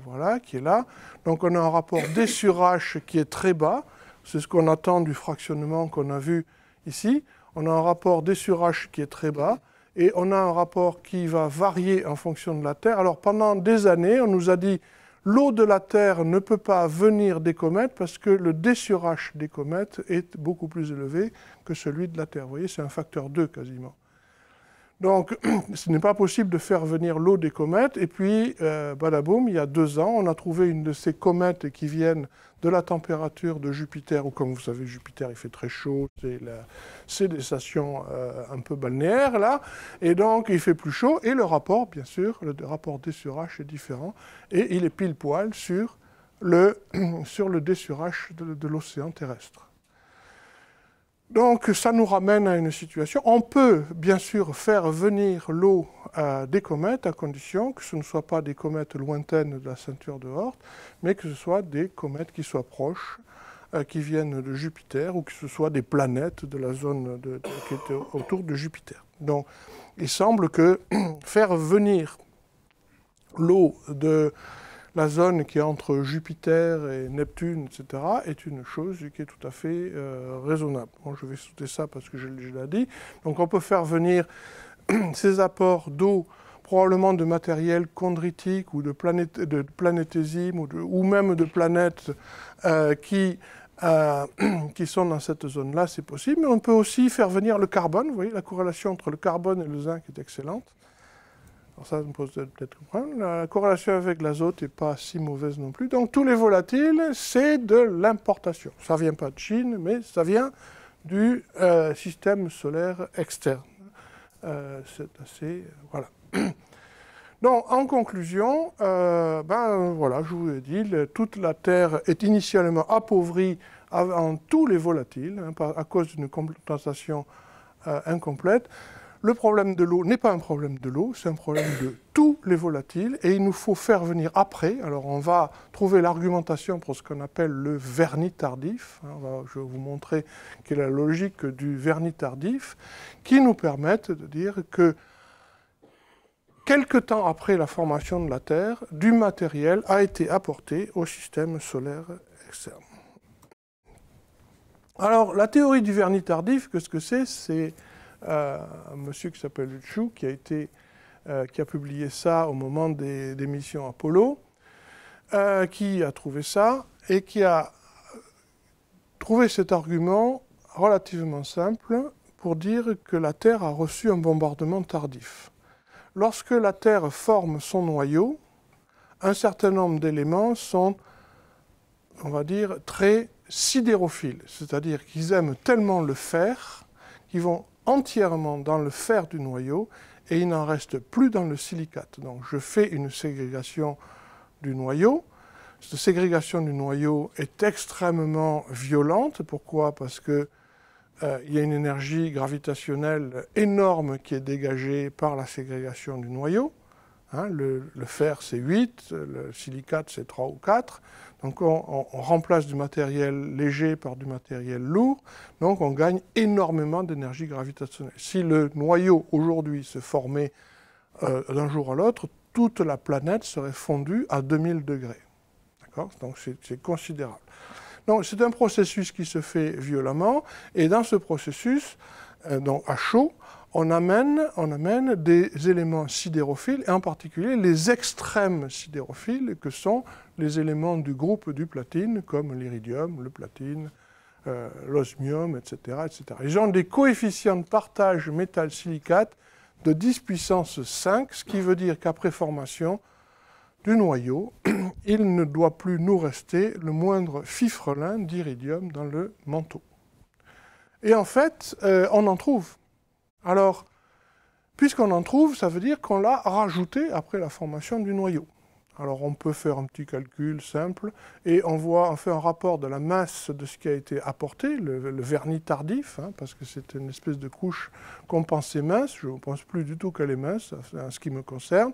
voilà, qui est là. Donc on a un rapport d sur h qui est très bas, c'est ce qu'on attend du fractionnement qu'on a vu ici. On a un rapport d sur h qui est très bas, et on a un rapport qui va varier en fonction de la Terre. Alors pendant des années, on nous a dit l'eau de la Terre ne peut pas venir des comètes parce que le d sur h des comètes est beaucoup plus élevé que celui de la Terre. Vous voyez, c'est un facteur 2 quasiment. Donc, ce n'est pas possible de faire venir l'eau des comètes. Et puis, badaboum, il y a 2 ans, on a trouvé une de ces comètes qui viennent de la température de Jupiter, ou comme vous savez, Jupiter, il fait très chaud, c'est des stations un peu balnéaires, là, et donc il fait plus chaud, et le rapport, bien sûr, le rapport D sur H est différent, et il est pile poil sur le D sur H de l'océan terrestre. Donc ça nous ramène à une situation, on peut bien sûr faire venir l'eau des comètes à condition que ce ne soient pas des comètes lointaines de la ceinture de Oort, mais que ce soit des comètes qui soient proches, qui viennent de Jupiter, ou que ce soit des planètes de la zone qui est autour de Jupiter. Donc il semble que faire venir l'eau de la zone qui est entre Jupiter et Neptune, etc., est une chose qui est tout à fait raisonnable. Bon, je vais sauter ça parce que je l'ai dit. Donc on peut faire venir ces apports d'eau, probablement de matériel chondritique ou de planétésime ou même de planètes qui sont dans cette zone-là, c'est possible. Mais on peut aussi faire venir le carbone. Vous voyez, la corrélation entre le carbone et le zinc est excellente. Alors ça me pose peut-être un problème. La corrélation avec l'azote n'est pas si mauvaise non plus. Donc tous les volatiles, c'est de l'importation. Ça ne vient pas de Chine, mais ça vient du système solaire externe. C'est assez... voilà. Donc en conclusion, voilà, je vous ai dit, toute la Terre est initialement appauvrie en tous les volatiles, à cause d'une condensation incomplète. Le problème de l'eau n'est pas un problème de l'eau, c'est un problème de tous les volatiles, et il nous faut faire venir après. Alors on va trouver l'argumentation pour ce qu'on appelle le vernis tardif. Je vais vous montrer quelle est la logique du vernis tardif, qui nous permettent de dire que quelque temps après la formation de la Terre, du matériel a été apporté au système solaire externe. Alors la théorie du vernis tardif, qu'est-ce que c'est ? C'est un monsieur qui s'appelle Chu, qui a publié ça au moment des missions Apollo, qui a trouvé ça et qui a trouvé cet argument relativement simple pour dire que la Terre a reçu un bombardement tardif. Lorsque la Terre forme son noyau, un certain nombre d'éléments sont, on va dire, très sidérophiles, c'est-à-dire qu'ils aiment tellement le fer qu'ils vont entièrement dans le fer du noyau et il n'en reste plus dans le silicate. Donc je fais une ségrégation du noyau. Cette ségrégation du noyau est extrêmement violente. Pourquoi ? Parce qu'il y a une énergie gravitationnelle énorme qui est dégagée par la ségrégation du noyau. Le fer, c'est 8, le silicate, c'est 3 ou 4. Donc on remplace du matériel léger par du matériel lourd, donc on gagne énormément d'énergie gravitationnelle. Si le noyau aujourd'hui se formait d'un jour à l'autre, toute la planète serait fondue à 2000 degrés. D'accord ? Donc c'est considérable. Donc c'est un processus qui se fait violemment, et dans ce processus, donc à chaud, on amène des éléments sidérophiles, et en particulier les extrêmes sidérophiles, que sont les éléments du groupe du platine, comme l'iridium, le platine, l'osmium, etc., etc. Ils ont des coefficients de partage métal-silicate de 10 puissance 5, ce qui veut dire qu'après formation du noyau, il ne doit plus nous rester le moindre fifrelin d'iridium dans le manteau. Et en fait, on en trouve. Alors, puisqu'on en trouve, ça veut dire qu'on l'a rajouté après la formation du noyau. Alors on peut faire un petit calcul simple et on fait un rapport de la masse de ce qui a été apporté, le vernis tardif, hein, parce que c'est une espèce de couche qu'on pensait mince, je ne pense plus du tout qu'elle est mince, en ce qui me concerne,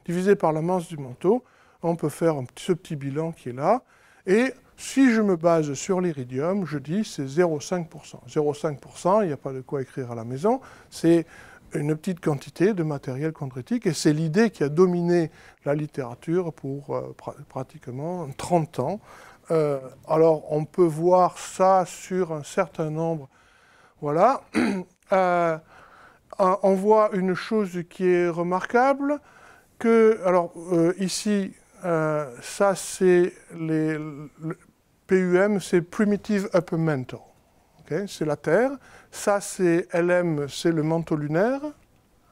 divisé par la masse du manteau, on peut faire ce petit bilan qui est là. Et si je me base sur l'iridium, je dis c'est 0,5%. 0,5%, il n'y a pas de quoi écrire à la maison, c'est une petite quantité de matériel chondritique, et c'est l'idée qui a dominé la littérature pour pratiquement 30 ans. Alors on peut voir ça sur un certain nombre. Voilà. On voit une chose qui est remarquable, que, alors ici, ça c'est le PUM, c'est Primitive Upper Mantle. Okay, c'est la Terre. Ça, c'est LM, c'est le manteau lunaire.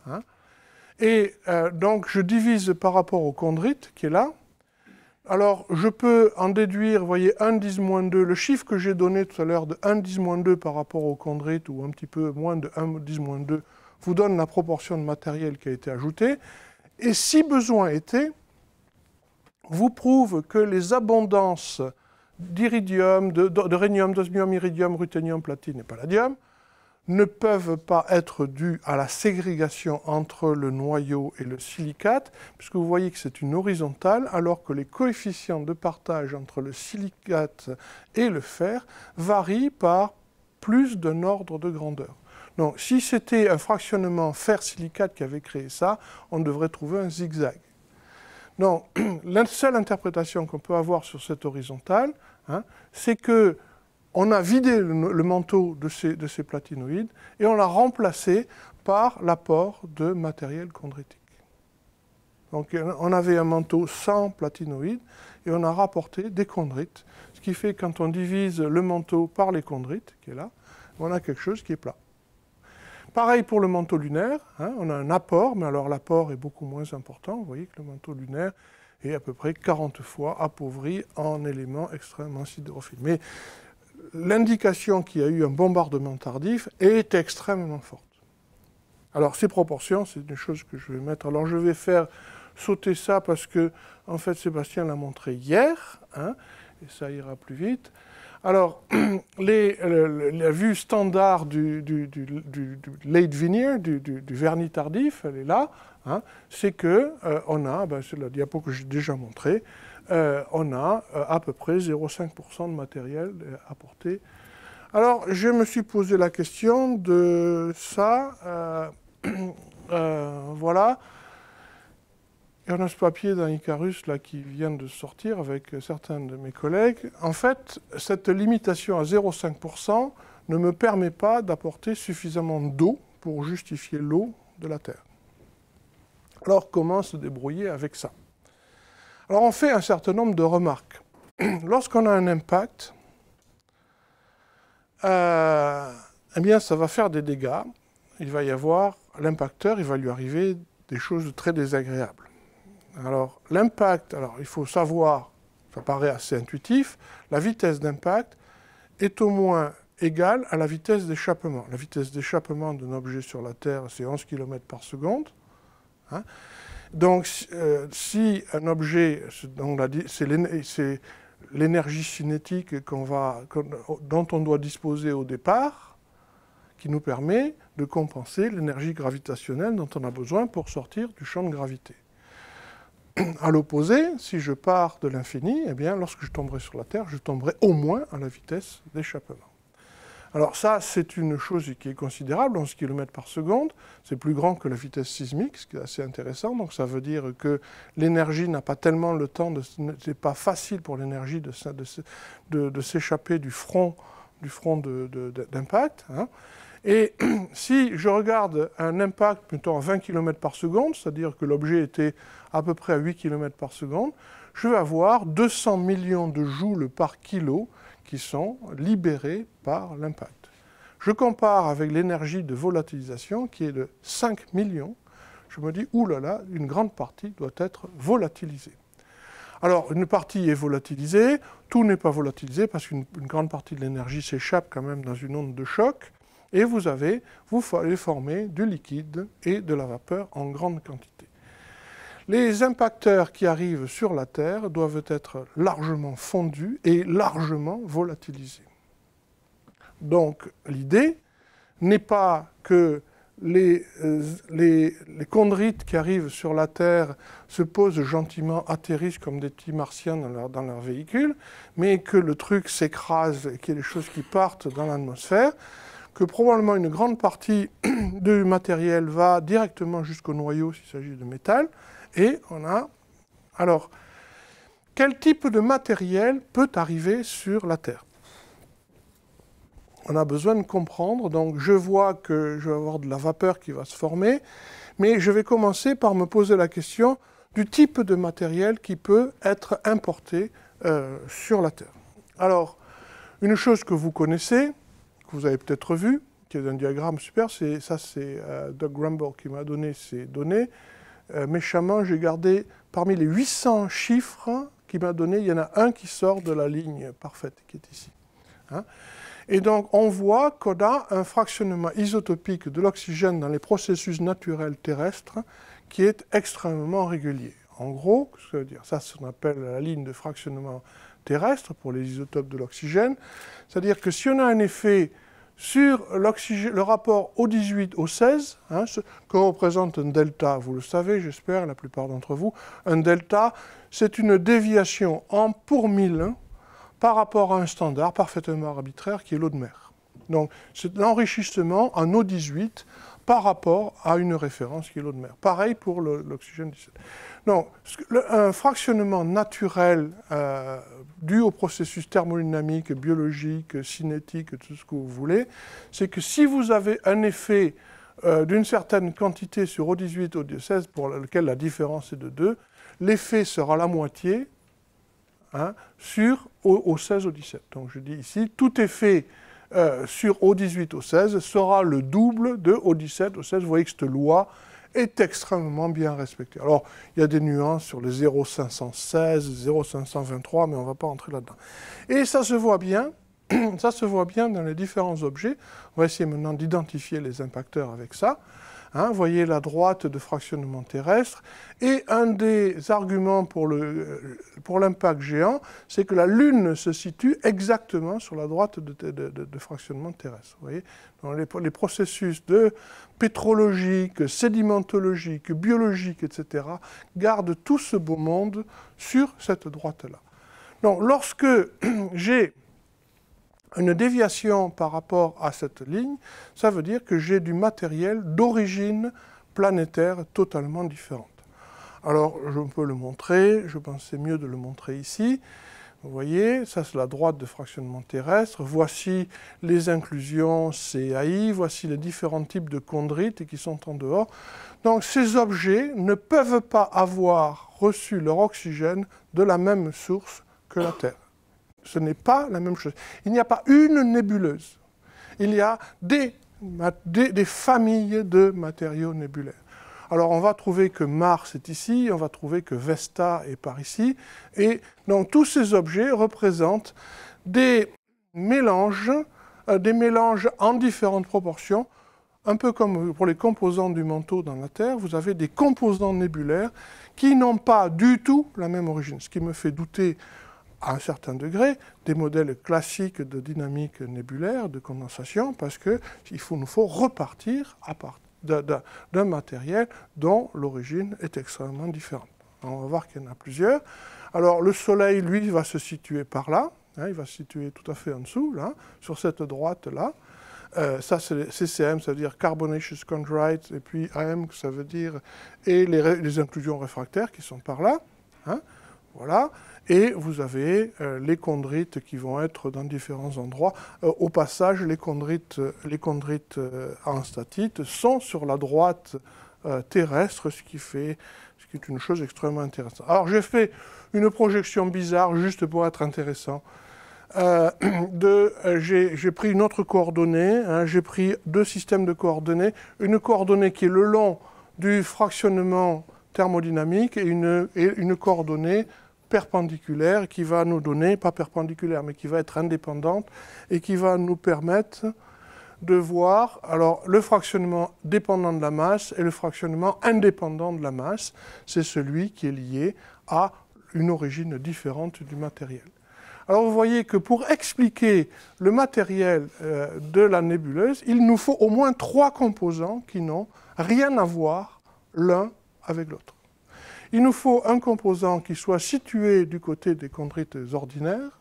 Hein. Et donc, je divise par rapport au chondrite qui est là. Alors, je peux en déduire, vous voyez, 1 10 moins 2, le chiffre que j'ai donné tout à l'heure de 1 10 moins 2 par rapport au chondrite, ou un petit peu moins de 1 10 moins 2, vous donne la proportion de matériel qui a été ajoutée. Et si besoin était, vous prouve que les abondances d'iridium, de rhénium, d'osmium, iridium, ruthénium, platine et palladium ne peuvent pas être dues à la ségrégation entre le noyau et le silicate, puisque vous voyez que c'est une horizontale, alors que les coefficients de partage entre le silicate et le fer varient par plus d'un ordre de grandeur. Donc, si c'était un fractionnement fer-silicate qui avait créé ça, on devrait trouver un zigzag. Donc, la seule interprétation qu'on peut avoir sur cette horizontale, hein, c'est qu'on a vidé le manteau de ces platinoïdes et on l'a remplacé par l'apport de matériel chondritique. Donc, on avait un manteau sans platinoïdes et on a rapporté des chondrites, ce qui fait que quand on divise le manteau par les chondrites, qui est là, on a quelque chose qui est plat. Pareil pour le manteau lunaire, hein, on a un apport, mais alors l'apport est beaucoup moins important. Vous voyez que le manteau lunaire est à peu près 40 fois appauvri en éléments extrêmement sidérophiles. Mais l'indication qu'il y a eu un bombardement tardif est extrêmement forte. Alors ces proportions, c'est une chose que je vais mettre. Alors je vais faire sauter ça parce que, en fait, Sébastien l'a montré hier, hein, et ça ira plus vite. Alors, la vue standard du late veneer, du vernis tardif, elle est là. Hein, c'est qu'on a, c'est la diapo que j'ai déjà montrée, on a à peu près 0,5% de matériel apporté. Alors, je me suis posé la question de ça. Voilà. Et on a ce papier d'un Icarus là, qui vient de sortir avec certains de mes collègues. En fait, cette limitation à 0,5% ne me permet pas d'apporter suffisamment d'eau pour justifier l'eau de la Terre. Alors, comment se débrouiller avec ça? Alors, on fait un certain nombre de remarques. Lorsqu'on a un impact, eh bien, ça va faire des dégâts. Il va y avoir, l'impacteur, il va lui arriver des choses très désagréables. Alors, l'impact, alors il faut savoir, ça paraît assez intuitif, la vitesse d'impact est au moins égale à la vitesse d'échappement. La vitesse d'échappement d'un objet sur la Terre, c'est 11 km par seconde. Hein. Donc, si un objet, c'est l'énergie cinétique dont on doit disposer au départ, qui nous permet de compenser l'énergie gravitationnelle dont on a besoin pour sortir du champ de gravité. À l'opposé, si je pars de l'infini, eh bien, lorsque je tomberai sur la Terre, je tomberai au moins à la vitesse d'échappement. Alors ça, c'est une chose qui est considérable, 11 km par seconde. C'est plus grand que la vitesse sismique, ce qui est assez intéressant. Donc ça veut dire que l'énergie n'a pas tellement le temps, c'est pas facile pour l'énergie de s'échapper du front d'impact. Hein. Et si je regarde un impact, mettons, à 20 km par seconde, c'est-à-dire que l'objet était à peu près à 8 km par seconde, je vais avoir 200 millions de joules par kilo qui sont libérés par l'impact. Je compare avec l'énergie de volatilisation qui est de 5 millions. Je me dis, oulala, une grande partie doit être volatilisée. Alors, une partie est volatilisée, tout n'est pas volatilisé parce qu'une grande partie de l'énergie s'échappe quand même dans une onde de choc. Et vous allez former du liquide et de la vapeur en grande quantité. Les impacteurs qui arrivent sur la Terre doivent être largement fondus et largement volatilisés. Donc l'idée n'est pas que les chondrites qui arrivent sur la Terre se posent gentiment, atterrissent comme des petits martiens dans leur véhicule, mais que le truc s'écrase et qu'il y ait des choses qui partent dans l'atmosphère, que probablement une grande partie du matériel va directement jusqu'au noyau s'il s'agit de métal, et on a... Alors, quel type de matériel peut arriver sur la Terre ? On a besoin de comprendre, donc je vois que je vais avoir de la vapeur qui va se former, mais je vais commencer par me poser la question du type de matériel qui peut être importé sur la Terre. Alors, une chose que vous connaissez, que vous avez peut-être vu, qui est un diagramme super, c'est Doug Grumble qui m'a donné ces données. Méchamment, j'ai gardé parmi les 800 chiffres qu'il m'a donné, il y en a un qui sort de la ligne parfaite qui est ici. Hein? Et donc, on voit qu'on a un fractionnement isotopique de l'oxygène dans les processus naturels terrestres qui est extrêmement régulier. En gros, ce que ça veut dire, ça, c'est ce qu'on appelle la ligne de fractionnement terrestre pour les isotopes de l'oxygène. C'est-à-dire que si on a un effet sur le rapport O18 au 16, hein, ce que représente un delta, vous le savez, j'espère, la plupart d'entre vous, un delta, c'est une déviation en pour 1000 hein, par rapport à un standard parfaitement arbitraire qui est l'eau de mer. Donc, c'est l'enrichissement en O18 par rapport à une référence qui est l'eau de mer. Pareil pour l'oxygène 17. Donc, un fractionnement naturel dû au processus thermodynamique, biologique, cinétique, tout ce que vous voulez, c'est que si vous avez un effet d'une certaine quantité sur O18, O16, pour lequel la différence est de 2, l'effet sera la moitié hein, sur O16, O17. Donc je dis ici, tout effet sur O18, O16 sera le double de O17, O16. Vous voyez que cette loi est extrêmement bien respectée. Alors, il y a des nuances sur les 0,516, 0,523, mais on ne va pas entrer là-dedans. Et ça se voit bien, ça se voit bien dans les différents objets. On va essayer maintenant d'identifier les impacteurs avec ça. Hein, vous voyez la droite de fractionnement terrestre. Et un des arguments pour l'impact géant, c'est que la Lune se situe exactement sur la droite de fractionnement terrestre. Vous voyez, dans les processus pétrologiques, sédimentologiques, biologiques, etc., gardent tout ce beau monde sur cette droite-là. Donc, lorsque j'ai une déviation par rapport à cette ligne, ça veut dire que j'ai du matériel d'origine planétaire totalement différente. Alors, je peux le montrer, je pensais mieux de le montrer ici. Vous voyez, ça c'est la droite de fractionnement terrestre. Voici les inclusions CAI, voici les différents types de chondrites qui sont en dehors. Donc, ces objets ne peuvent pas avoir reçu leur oxygène de la même source que la Terre. Ce n'est pas la même chose. Il n'y a pas une nébuleuse. Il y a des familles de matériaux nébulaires. Alors, on va trouver que Mars est ici, on va trouver que Vesta est par ici. Et donc, tous ces objets représentent des mélanges en différentes proportions. Un peu comme pour les composants du manteau dans la Terre, vous avez des composants nébulaires qui n'ont pas du tout la même origine. Ce qui me fait douter à un certain degré, des modèles classiques de dynamique nébulaire, de condensation, parce qu'il nous faut repartir à partir d'un matériel dont l'origine est extrêmement différente. On va voir qu'il y en a plusieurs. Alors, le Soleil, lui, va se situer par là, hein, il va se situer tout à fait en dessous, là, sur cette droite-là. Ça, c'est CCM, ça veut dire Carbonaceous Chondrites, et puis AM, ça veut dire, et les inclusions réfractaires qui sont par là. Hein, voilà. Et vous avez les chondrites qui vont être dans différents endroits. Au passage, les chondrites en statite sont sur la droite terrestre, ce qui est une chose extrêmement intéressante. Alors j'ai fait une projection bizarre, juste pour être intéressant. J'ai pris une autre coordonnée, hein, j'ai pris deux systèmes de coordonnées. Une coordonnée qui est le long du fractionnement thermodynamique et une coordonnée perpendiculaire qui va nous donner, pas perpendiculaire, mais qui va être indépendante et qui va nous permettre de voir alors, le fractionnement dépendant de la masse et le fractionnement indépendant de la masse. C'est celui qui est lié à une origine différente du matériel. Alors vous voyez que pour expliquer le matériel de la nébuleuse, il nous faut au moins 3 composants qui n'ont rien à voir l'un avec l'autre. Il nous faut un composant qui soit situé du côté des chondrites ordinaires,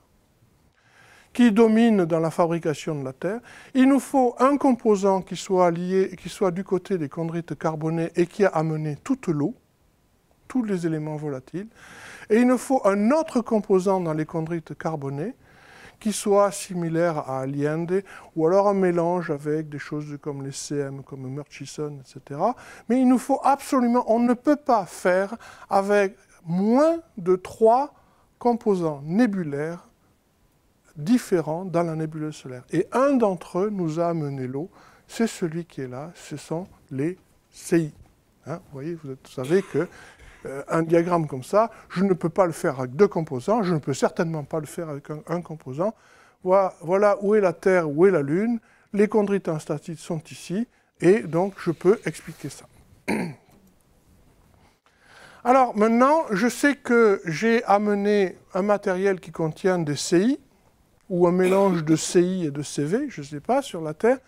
qui domine dans la fabrication de la Terre. Il nous faut un composant qui soit du côté des chondrites carbonés et qui a amené toute l'eau, tous les éléments volatiles. Et il nous faut un autre composant dans les chondrites carbonés qui soit similaire à Allende, ou alors un mélange avec des choses comme les CM, comme Murchison, etc. Mais il nous faut absolument, on ne peut pas faire avec moins de 3 composants nébulaires différents dans la nébuleuse solaire. Et un d'entre eux nous a amené l'eau, c'est celui qui est là, ce sont les CI. Hein, vous voyez, vous savez que un diagramme comme ça, je ne peux pas le faire avec 2 composants, je ne peux certainement pas le faire avec un composant. Voilà où est la Terre, où est la Lune, les chondrites instatiques sont ici, et donc je peux expliquer ça. Alors maintenant, je sais que j'ai amené un matériel qui contient des CI, ou un mélange de CI et de CV, je ne sais pas, sur la Terre.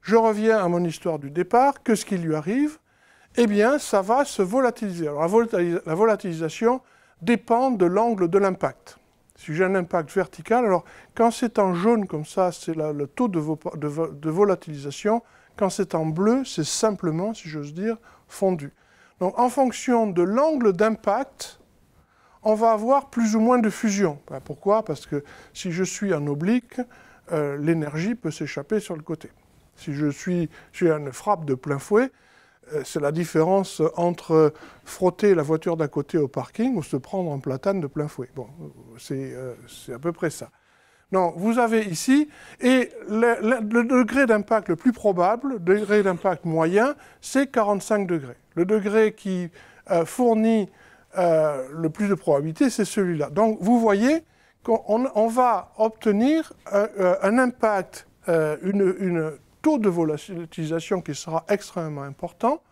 Je reviens à mon histoire du départ, qu'est-ce qui lui arrive? Eh bien, ça va se volatiliser. Alors, la volatilisation dépend de l'angle de l'impact. Si j'ai un impact vertical, alors quand c'est en jaune comme ça, c'est le taux de volatilisation. Quand c'est en bleu, c'est simplement, si j'ose dire, fondu. Donc, en fonction de l'angle d'impact, on va avoir plus ou moins de fusion. Pourquoi? Parce que si je suis en oblique, l'énergie peut s'échapper sur le côté. Si j'ai une frappe de plein fouet, c'est la différence entre frotter la voiture d'à côté au parking ou se prendre un platane de plein fouet. Bon, c'est à peu près ça. Non, vous avez ici, et le degré d'impact le plus probable, le degré d'impact moyen, c'est 45 degrés. Le degré qui fournit le plus de probabilité, c'est celui-là. Donc, vous voyez qu'on va obtenir un impact, une taux de volatilisation qui sera extrêmement important,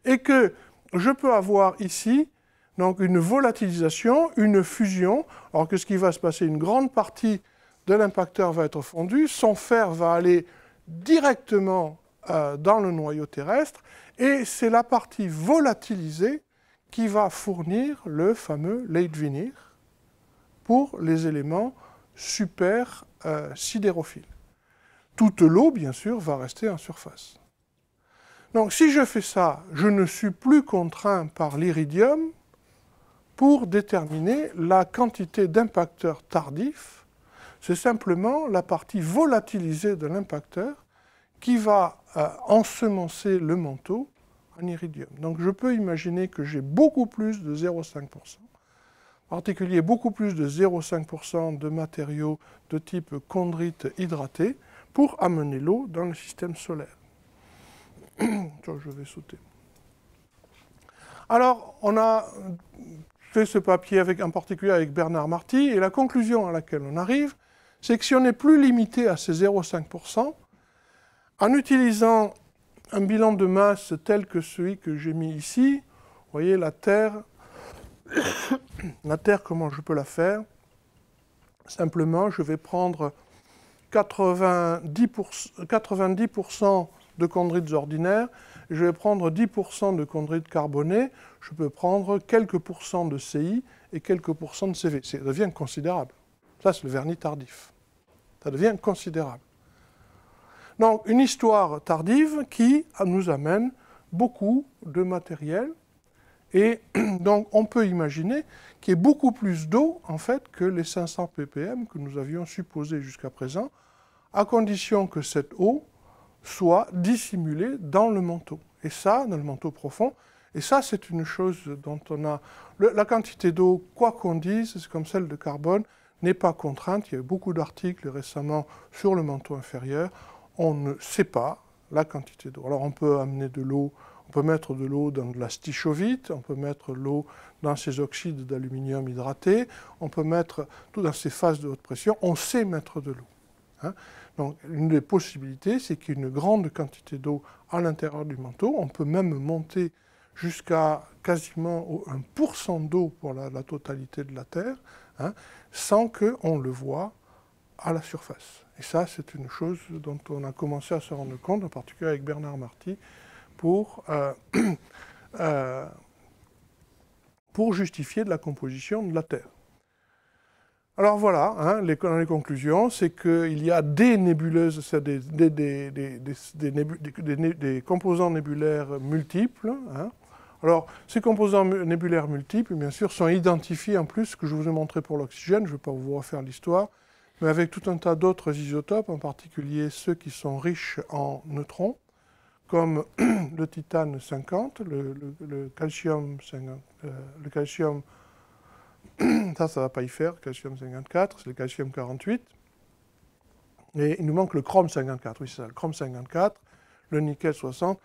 et que je peux avoir ici donc une volatilisation, une fusion, alors que ce qui va se passer, une grande partie de l'impacteur va être fondu, son fer va aller directement dans le noyau terrestre, et c'est la partie volatilisée qui va fournir le fameux Leitvinir pour les éléments super sidérophiles. Toute l'eau, bien sûr, va rester en surface. Donc, si je fais ça, je ne suis plus contraint par l'iridium pour déterminer la quantité d'impacteur tardif. C'est simplement la partie volatilisée de l'impacteur qui va ensemencer le manteau en iridium. Donc, je peux imaginer que j'ai beaucoup plus de 0,5%. En particulier, beaucoup plus de 0,5% de matériaux de type chondrite hydraté pour amener l'eau dans le système solaire. Je vais sauter. Alors, on a fait ce papier en particulier avec Bernard Marty, et la conclusion à laquelle on arrive, c'est que si on n'est plus limité à ces 0,5%, en utilisant un bilan de masse tel que celui que j'ai mis ici, vous voyez la Terre, comment je peux la faire? Simplement, je vais prendre 90% de chondrites ordinaires, je vais prendre 10% de chondrites carbonés, je peux prendre quelques pourcents de CI et quelques pourcents de CV. Ça devient considérable. Ça, c'est le vernis tardif. Ça devient considérable. Donc, une histoire tardive qui nous amène beaucoup de matériel. Et donc, on peut imaginer qu'il y ait beaucoup plus d'eau, en fait, que les 500 ppm que nous avions supposé jusqu'à présent, à condition que cette eau soit dissimulée dans le manteau. Et ça, dans le manteau profond, et ça, c'est une chose dont on a... La quantité d'eau, quoi qu'on dise, c'est comme celle de carbone, n'est pas contrainte. Il y a eu beaucoup d'articles récemment sur le manteau inférieur. On ne sait pas la quantité d'eau. Alors, on peut amener de l'eau, on peut mettre de l'eau dans de la stichovite, on peut mettre l'eau dans ces oxydes d'aluminium hydratés, on peut mettre tout dans ces phases de haute pression. On sait mettre de l'eau. hein. Donc, une des possibilités, c'est qu'il y ait une grande quantité d'eau à l'intérieur du manteau. On peut même monter jusqu'à quasiment 1% d'eau pour la totalité de la Terre, hein, sans qu'on le voie à la surface. Et ça, c'est une chose dont on a commencé à se rendre compte, en particulier avec Bernard Marty, pour justifier de la composition de la Terre. Alors voilà, hein, les conclusions, c'est qu'il y a des nébuleuses, c'est des composants nébulaires multiples. Hein. Alors, ces composants nébulaires multiples, bien sûr, sont identifiés en plus, ce que je vous ai montré pour l'oxygène, je ne vais pas vous refaire l'histoire, mais avec tout un tas d'autres isotopes, en particulier ceux qui sont riches en neutrons, comme le titane 50, le calcium 50, le calcium, ça ne va pas y faire, le calcium 54, c'est le calcium 48. Et il nous manque le chrome 54, oui c'est ça, le chrome 54, le nickel 60.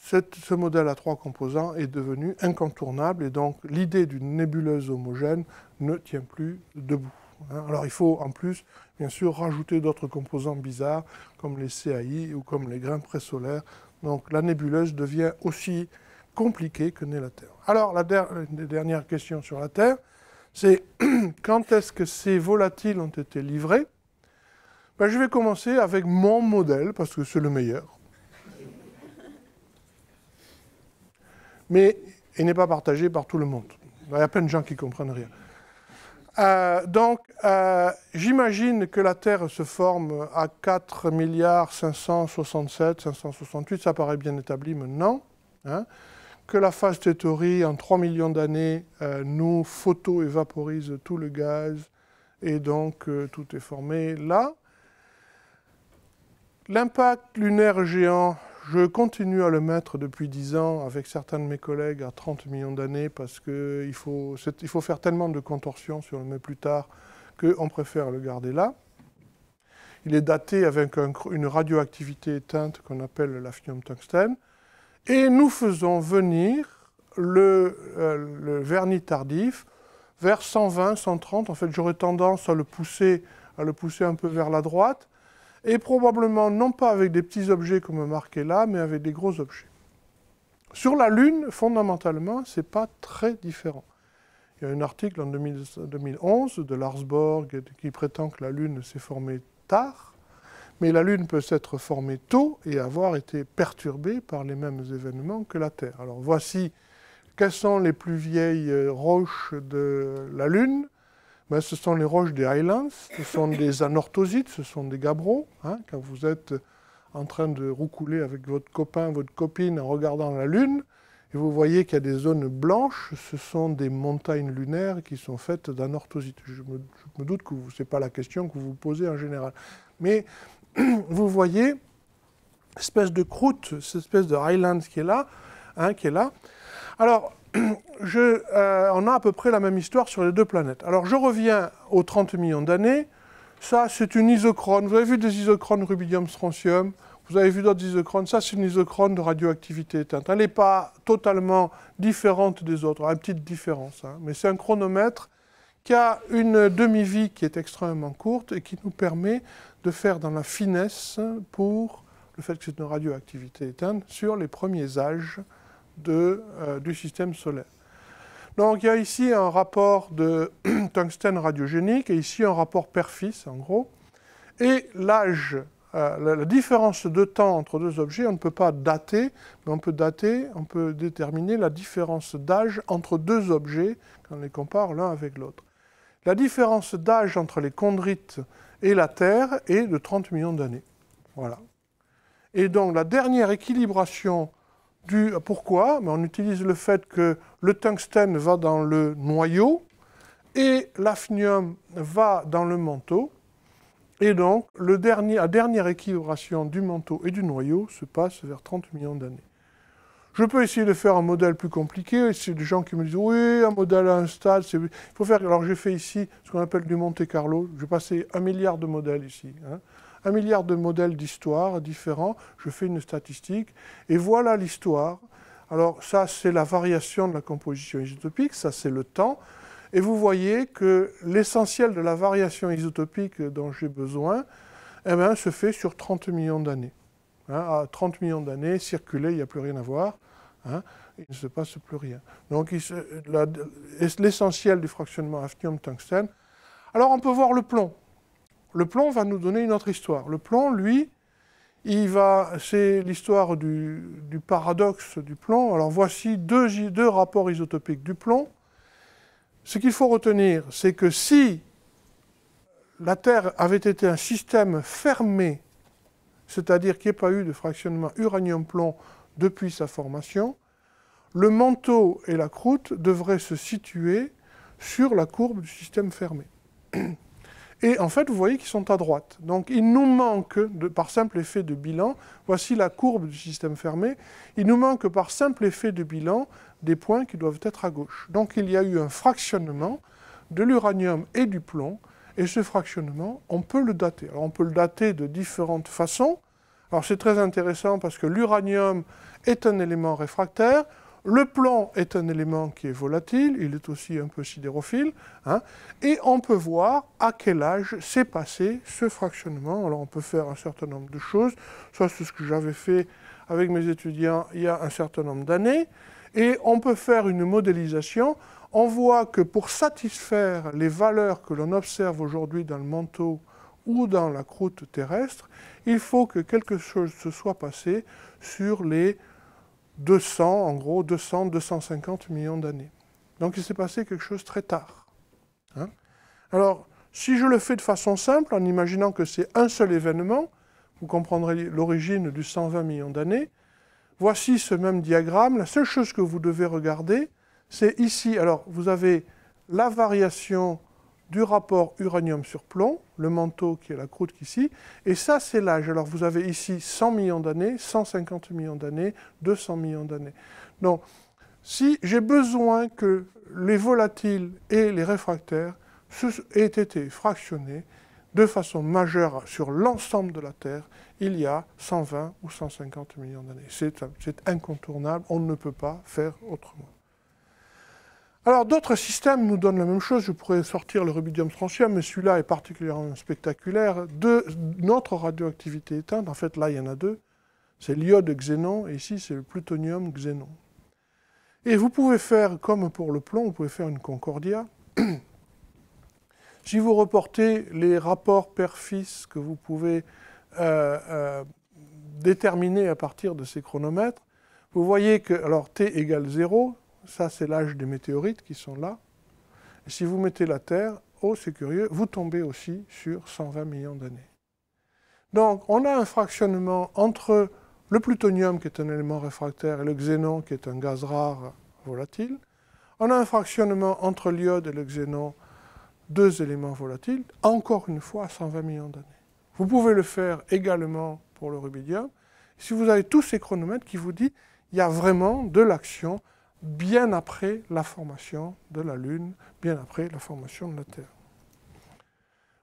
Ce modèle à 3 composants est devenu incontournable et donc l'idée d'une nébuleuse homogène ne tient plus debout. Alors il faut en plus, bien sûr, rajouter d'autres composants bizarres comme les CAI ou comme les grains présolaires. Donc la nébuleuse devient aussi compliquée que n'est la Terre. Alors la dernière question sur la Terre, c'est quand est-ce que ces volatiles ont été livrés? Ben, je vais commencer avec mon modèle parce que c'est le meilleur. Mais il n'est pas partagé par tout le monde. Il y a plein de gens qui ne comprennent rien. J'imagine que la Terre se forme à 4 567, 568, ça paraît bien établi maintenant, hein, que la phase théorie, en 3 millions d'années, nous photo-évaporise tout le gaz, et donc tout est formé là. L'impact lunaire géant, je continue à le mettre depuis 10 ans avec certains de mes collègues à 30 millions d'années parce qu'il faut faire tellement de contorsions si on le met plus tard qu'on préfère le garder là. Il est daté avec une radioactivité éteinte qu'on appelle l'hafnium-tungstène. Et nous faisons venir le vernis tardif vers 120, 130. En fait, j'aurais tendance à le pousser un peu vers la droite. Et probablement non pas avec des petits objets comme marqué là, mais avec des gros objets. Sur la Lune, fondamentalement, ce n'est pas très différent. Il y a un article en 2011 de Lars Borg qui prétend que la Lune s'est formée tard, mais la Lune peut s'être formée tôt et avoir été perturbée par les mêmes événements que la Terre. Alors voici quelles sont les plus vieilles roches de la Lune. Ben, ce sont les roches des Highlands, ce sont des anorthosites, ce sont des gabbros. Hein, quand vous êtes en train de roucouler avec votre copain, votre copine en regardant la Lune, et vous voyez qu'il y a des zones blanches, ce sont des montagnes lunaires qui sont faites d'anorthosites. Je me doute que ce n'est pas la question que vous vous posez en général. Mais vous voyez, espèce de croûte, cette espèce de Highlands qui est là, hein, qui est là. Alors, on a à peu près la même histoire sur les deux planètes. Alors, je reviens aux 30 millions d'années. Ça, c'est une isochrone. Vous avez vu des isochrones rubidium-strontium. Vous avez vu d'autres isochrones. Ça, c'est une isochrone de radioactivité éteinte. Elle n'est pas totalement différente des autres. Elle a une petite différence. Hein. Mais c'est un chronomètre qui a une demi-vie qui est extrêmement courte et qui nous permet de faire dans la finesse pour le fait que c'est une radioactivité éteinte sur les premiers âges du système solaire. Donc il y a ici un rapport de tungstène radiogénique et ici un rapport père-fils en gros. Et l'âge, la différence de temps entre deux objets, on ne peut pas dater, mais on peut déterminer la différence d'âge entre deux objets quand on les compare l'un avec l'autre. La différence d'âge entre les chondrites et la Terre est de 30 millions d'années. Voilà. Et donc la dernière équilibration pourquoi? On utilise le fait que le tungstène va dans le noyau et l'hafnium va dans le manteau. Et donc, la dernière équilibration du manteau et du noyau se passe vers 30 millions d'années. Je peux essayer de faire un modèle plus compliqué. C'est des gens qui me disent « Oui, un modèle à un stade, il faut faire… » Alors, j'ai fait ici ce qu'on appelle du Monte Carlo. J'ai passé 1 milliard de modèles ici. Hein. 1 milliard de modèles d'histoire différents, je fais une statistique, et voilà l'histoire. Alors ça, c'est la variation de la composition isotopique, ça c'est le temps, et vous voyez que l'essentiel de la variation isotopique dont j'ai besoin eh bien, se fait sur 30 millions d'années. Hein, à 30 millions d'années, circuler, il n'y a plus rien à voir. Hein, il ne se passe plus rien. Donc l'essentiel du fractionnement hafnium-tungstène. Alors on peut voir le plomb. Le plomb va nous donner une autre histoire. Le plomb, lui, c'est l'histoire du paradoxe du plomb. Alors voici deux rapports isotopiques du plomb. Ce qu'il faut retenir, c'est que si la Terre avait été un système fermé, c'est-à-dire qu'il n'y ait pas eu de fractionnement uranium-plomb depuis sa formation, le manteau et la croûte devraient se situer sur la courbe du système fermé. Et en fait, vous voyez qu'ils sont à droite. Donc il nous manque, par simple effet de bilan, voici la courbe du système fermé, il nous manque par simple effet de bilan des points qui doivent être à gauche. Donc il y a eu un fractionnement de l'uranium et du plomb, et ce fractionnement, on peut le dater. Alors on peut le dater de différentes façons. Alors c'est très intéressant parce que l'uranium est un élément réfractaire, le plomb est un élément qui est volatile, il est aussi un peu sidérophile, hein, et on peut voir à quel âge s'est passé ce fractionnement. Alors on peut faire un certain nombre de choses, ça c'est ce que j'avais fait avec mes étudiants il y a un certain nombre d'années, et on peut faire une modélisation. On voit que pour satisfaire les valeurs que l'on observe aujourd'hui dans le manteau ou dans la croûte terrestre, il faut que quelque chose se soit passé sur les 200, en gros 200, 250 millions d'années. Donc il s'est passé quelque chose très tard. Hein. Alors, si je le fais de façon simple, en imaginant que c'est un seul événement, vous comprendrez l'origine du 120 millions d'années, voici ce même diagramme. La seule chose que vous devez regarder, c'est ici, alors vous avez la variation du rapport uranium sur plomb, le manteau qui est la croûte ici, et ça c'est l'âge. Alors vous avez ici 100 millions d'années, 150 millions d'années, 200 millions d'années. Donc si j'ai besoin que les volatiles et les réfractaires aient été fractionnés de façon majeure sur l'ensemble de la Terre, il y a 120 ou 150 millions d'années. C'est incontournable, on ne peut pas faire autrement. Alors d'autres systèmes nous donnent la même chose, je pourrais sortir le rubidium-strontium, mais celui-là est particulièrement spectaculaire. De notre radioactivité éteinte, en fait là il y en a deux, c'est l'iode-xénon et ici c'est le plutonium-xénon. Et vous pouvez faire, comme pour le plomb, vous pouvez faire une concordia. Si vous reportez les rapports père-fils que vous pouvez déterminer à partir de ces chronomètres, vous voyez que, alors t égale 0, ça c'est l'âge des météorites qui sont là. Et si vous mettez la Terre, oh c'est curieux, vous tombez aussi sur 120 millions d'années. Donc on a un fractionnement entre le plutonium qui est un élément réfractaire et le xénon qui est un gaz rare volatile. On a un fractionnement entre l'iode et le xénon, deux éléments volatiles, encore une fois à 120 millions d'années. Vous pouvez le faire également pour le rubidium. Si vous avez tous ces chronomètres qui vous disent qu'il y a vraiment de l'action bien après la formation de la Lune, bien après la formation de la Terre.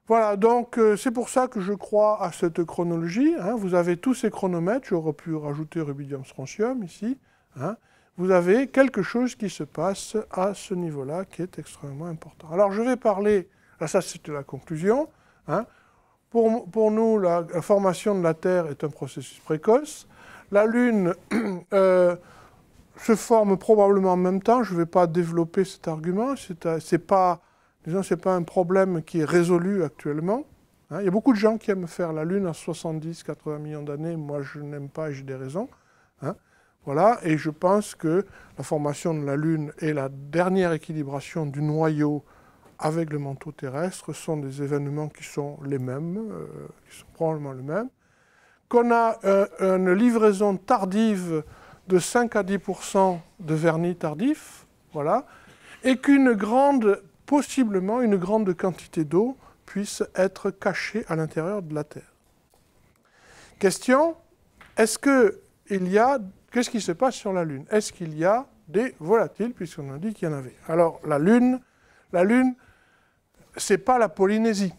Voilà, donc c'est pour ça que je crois à cette chronologie. Hein. Vous avez tous ces chronomètres, j'aurais pu rajouter rubidium-strontium ici. Hein. Vous avez quelque chose qui se passe à ce niveau-là qui est extrêmement important. Alors je vais parler, là ça c'était la conclusion. Hein. Pour nous, la formation de la Terre est un processus précoce. La Lune se forme probablement en même temps. Je ne vais pas développer cet argument. C'est pas un problème qui est résolu actuellement. Hein. Il y a beaucoup de gens qui aiment faire la Lune à 70-80 millions d'années. Moi, je n'aime pas et j'ai des raisons. Hein. Voilà. Et je pense que la formation de la Lune et la dernière équilibration du noyau avec le manteau terrestre sont des événements qui sont les mêmes, qui sont probablement les mêmes. Qu'on a une livraison tardive de 5 à 10% de vernis tardif, voilà, et possiblement une grande quantité d'eau puisse être cachée à l'intérieur de la Terre. Question, qu'est-ce qui se passe sur la Lune? Est-ce qu'il y a des volatiles, puisqu'on a dit qu'il y en avait? Alors, la Lune, c'est pas la Polynésie.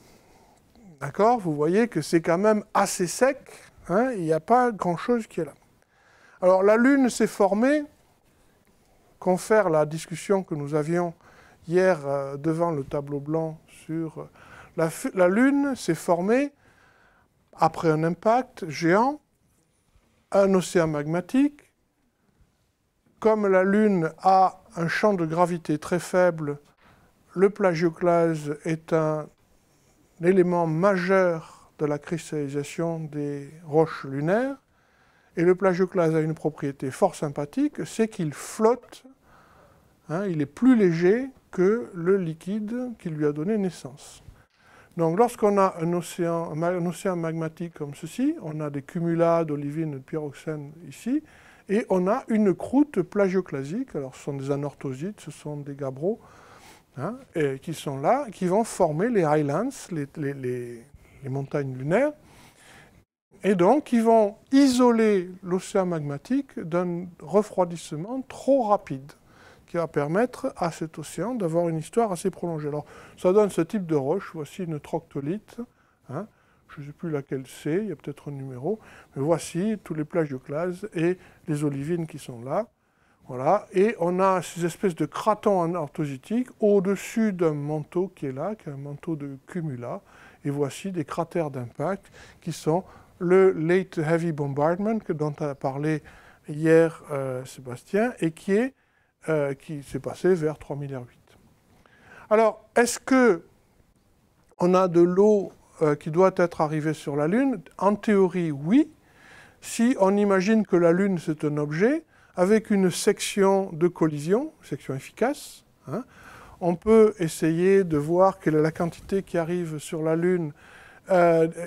D'accord? Vous voyez que c'est quand même assez sec, hein, il n'y a pas grand-chose qui est là. Alors la Lune s'est formée, confère la discussion que nous avions hier devant le tableau blanc sur... La Lune s'est formée après un impact géant, un océan magmatique. Comme la Lune a un champ de gravité très faible, le plagioclase est un élément majeur de la cristallisation des roches lunaires. Et le plagioclase a une propriété fort sympathique, c'est qu'il flotte, hein, il est plus léger que le liquide qui lui a donné naissance. Donc lorsqu'on a un océan magmatique comme ceci, on a des cumulats d'olivine et de pyroxène ici, et on a une croûte plagioclasique. Alors ce sont des anorthosites, ce sont des gabbros, hein, qui sont là, qui vont former les highlands, les montagnes lunaires, et donc qui vont isoler l'océan magmatique d'un refroidissement trop rapide, qui va permettre à cet océan d'avoir une histoire assez prolongée. Alors, ça donne ce type de roche. Voici une troctolite. Hein. Je ne sais plus laquelle c'est, il y a peut-être un numéro. Mais voici tous les plagioclases et les olivines qui sont là. Voilà. Et on a ces espèces de cratons anorthositiques au-dessus d'un manteau qui est là, qui est un manteau de cumulats. Et voici des cratères d'impact qui sont le Late Heavy Bombardment dont a parlé hier Sébastien et qui s'est passé vers 3,8 milliards. Alors, est-ce qu'on a de l'eau qui doit être arrivée sur la Lune? En théorie, oui. Si on imagine que la Lune, c'est un objet avec une section de collision, section efficace, hein, on peut essayer de voir quelle est la quantité qui arrive sur la Lune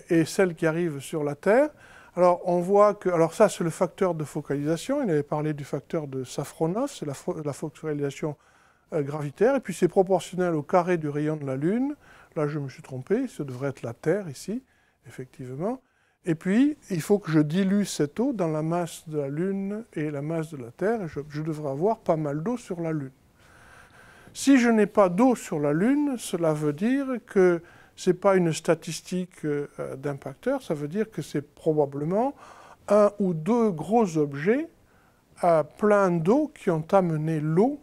et celle qui arrive sur la Terre. Alors, on voit que... Alors ça, c'est le facteur de focalisation. Il avait parlé du facteur de Safronos, c'est la focalisation gravitaire. Et puis, c'est proportionnel au carré du rayon de la Lune. Là, je me suis trompé. Ça devrait être la Terre, ici, effectivement. Et puis, il faut que je dilue cette eau dans la masse de la Lune et la masse de la Terre. Et je devrais avoir pas mal d'eau sur la Lune. Si je n'ai pas d'eau sur la Lune, cela veut dire que ce n'est pas une statistique d'impacteur, ça veut dire que c'est probablement un ou deux gros objets pleins d'eau qui ont amené l'eau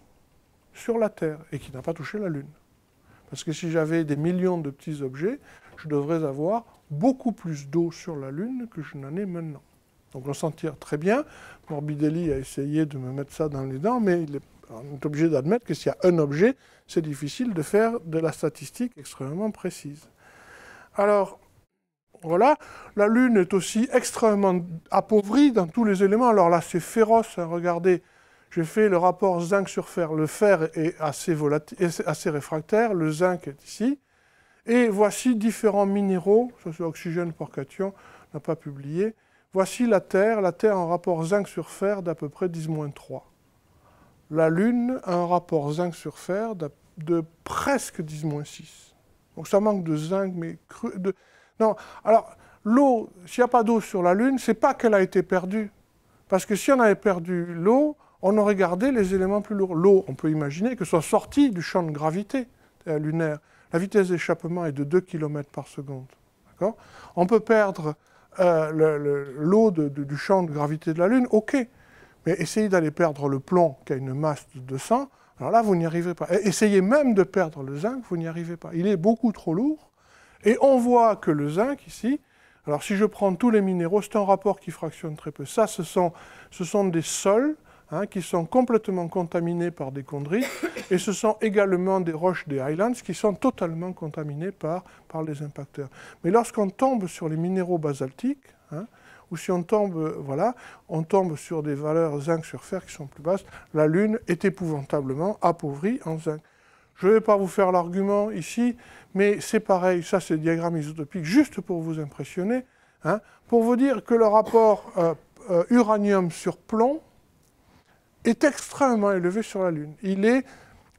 sur la Terre et qui n'ont pas touché la Lune. Parce que si j'avais des millions de petits objets, je devrais avoir beaucoup plus d'eau sur la Lune que je n'en ai maintenant. Donc on s'en tire très bien. Morbidelli a essayé de me mettre ça dans les dents, mais on est obligé d'admettre que s'il y a un objet, c'est difficile de faire de la statistique extrêmement précise. Alors, voilà, la Lune est aussi extrêmement appauvrie dans tous les éléments. Alors là, c'est féroce, hein, regardez, j'ai fait le rapport zinc sur fer. Le fer est assez réfractaire, le zinc est ici. Et voici différents minéraux, ça c'est oxygène par cation, on n'a pas publié. Voici la Terre en rapport zinc sur fer d'à peu près 10-3. La Lune a un rapport zinc sur fer de presque 10-6. Donc ça manque de zinc, mais non, alors l'eau, s'il n'y a pas d'eau sur la Lune, c'est pas qu'elle a été perdue. Parce que si on avait perdu l'eau, on aurait gardé les éléments plus lourds. L'eau, on peut imaginer que soit sortie du champ de gravité lunaire. La vitesse d'échappement est de 2 km par seconde. On peut perdre l'eau du champ de gravité de la Lune, ok. Mais essayez d'aller perdre le plomb qui a une masse de 200, alors là, vous n'y arrivez pas. Essayez même de perdre le zinc, vous n'y arrivez pas. Il est beaucoup trop lourd. Et on voit que le zinc, ici, alors si je prends tous les minéraux, c'est un rapport qui fractionne très peu. Ça, ce sont des sols hein, qui sont complètement contaminés par des chondrites, et ce sont également des roches des highlands qui sont totalement contaminées par les impacteurs. Mais lorsqu'on tombe sur les minéraux basaltiques, hein, ou si on tombe, voilà, on tombe sur des valeurs zinc sur fer qui sont plus basses, la Lune est épouvantablement appauvrie en zinc. Je ne vais pas vous faire l'argument ici, mais c'est pareil, ça c'est le diagramme isotopique, juste pour vous impressionner, hein, pour vous dire que le rapport uranium sur plomb est extrêmement élevé sur la Lune. Il est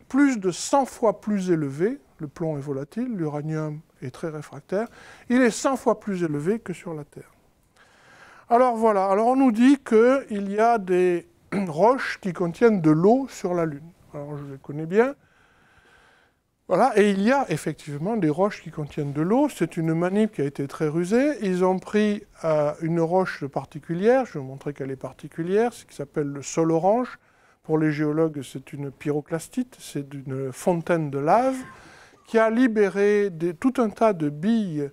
plus de 100 fois plus élevé, le plomb est volatile, l'uranium est très réfractaire, il est 100 fois plus élevé que sur la Terre. Alors voilà, alors on nous dit qu'il y a des roches qui contiennent de l'eau sur la Lune. Alors je les connais bien. Voilà, et il y a effectivement des roches qui contiennent de l'eau. C'est une manip qui a été très rusée. Ils ont pris une roche particulière, je vais vous montrer qu'elle est particulière, ce qui s'appelle le sol orange. Pour les géologues, c'est une pyroclastite, c'est une fontaine de lave qui a libéré tout un tas de billes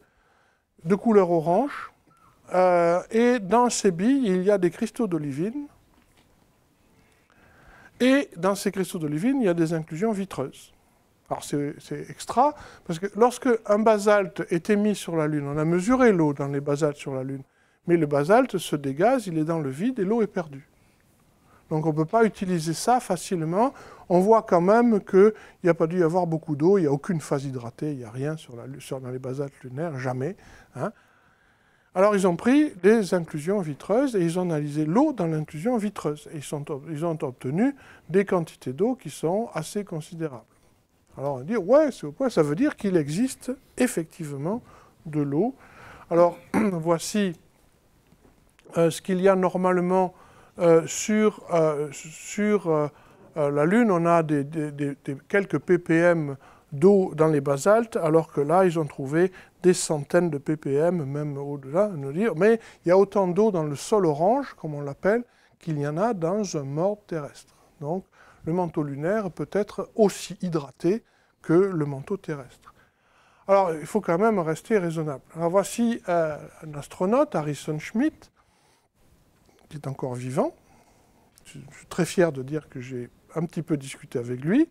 de couleur orange. Et dans ces billes, il y a des cristaux d'olivine. Et dans ces cristaux d'olivine, il y a des inclusions vitreuses. Alors c'est extra, parce que lorsque un basalte est émis sur la Lune, on a mesuré l'eau dans les basaltes sur la Lune, mais le basalte se dégaze, il est dans le vide et l'eau est perdue. Donc on ne peut pas utiliser ça facilement. On voit quand même qu'il n'y a pas dû y avoir beaucoup d'eau, il n'y a aucune phase hydratée, il n'y a rien dans les basaltes lunaires, jamais. Hein. Alors ils ont pris des inclusions vitreuses et ils ont analysé l'eau dans l'inclusion vitreuse. Et ils ont obtenu des quantités d'eau qui sont assez considérables. Alors on va dire, ouais, ça veut dire qu'il existe effectivement de l'eau. Alors voici ce qu'il y a normalement sur la Lune. On a quelques ppm d'eau dans les basaltes, alors que là, ils ont trouvé des centaines de ppm, même au-delà, mais il y a autant d'eau dans le sol orange, comme on l'appelle, qu'il y en a dans un morte terrestre. Donc, le manteau lunaire peut être aussi hydraté que le manteau terrestre. Alors, il faut quand même rester raisonnable. Alors, voici un astronaute, Harrison Schmitt, qui est encore vivant. Je suis très fier de dire que j'ai un petit peu discuté avec lui.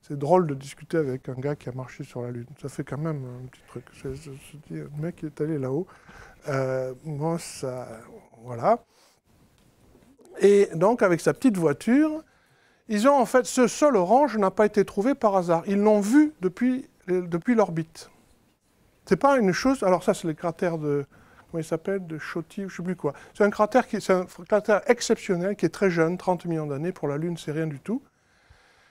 C'est drôle de discuter avec un gars qui a marché sur la Lune. Ça fait quand même un petit truc. Je dis, le mec est allé là-haut. Moi, ça... Voilà. Et donc, avec sa petite voiture, ils ont en fait... Ce sol orange n'a pas été trouvé par hasard. Ils l'ont vu depuis l'orbite. C'est pas une chose... Alors ça, c'est le cratère de... Comment il s'appelle? De Chotti, je ne sais plus quoi. C'est un cratère exceptionnel, qui est très jeune, 30 millions d'années. Pour la Lune, c'est rien du tout.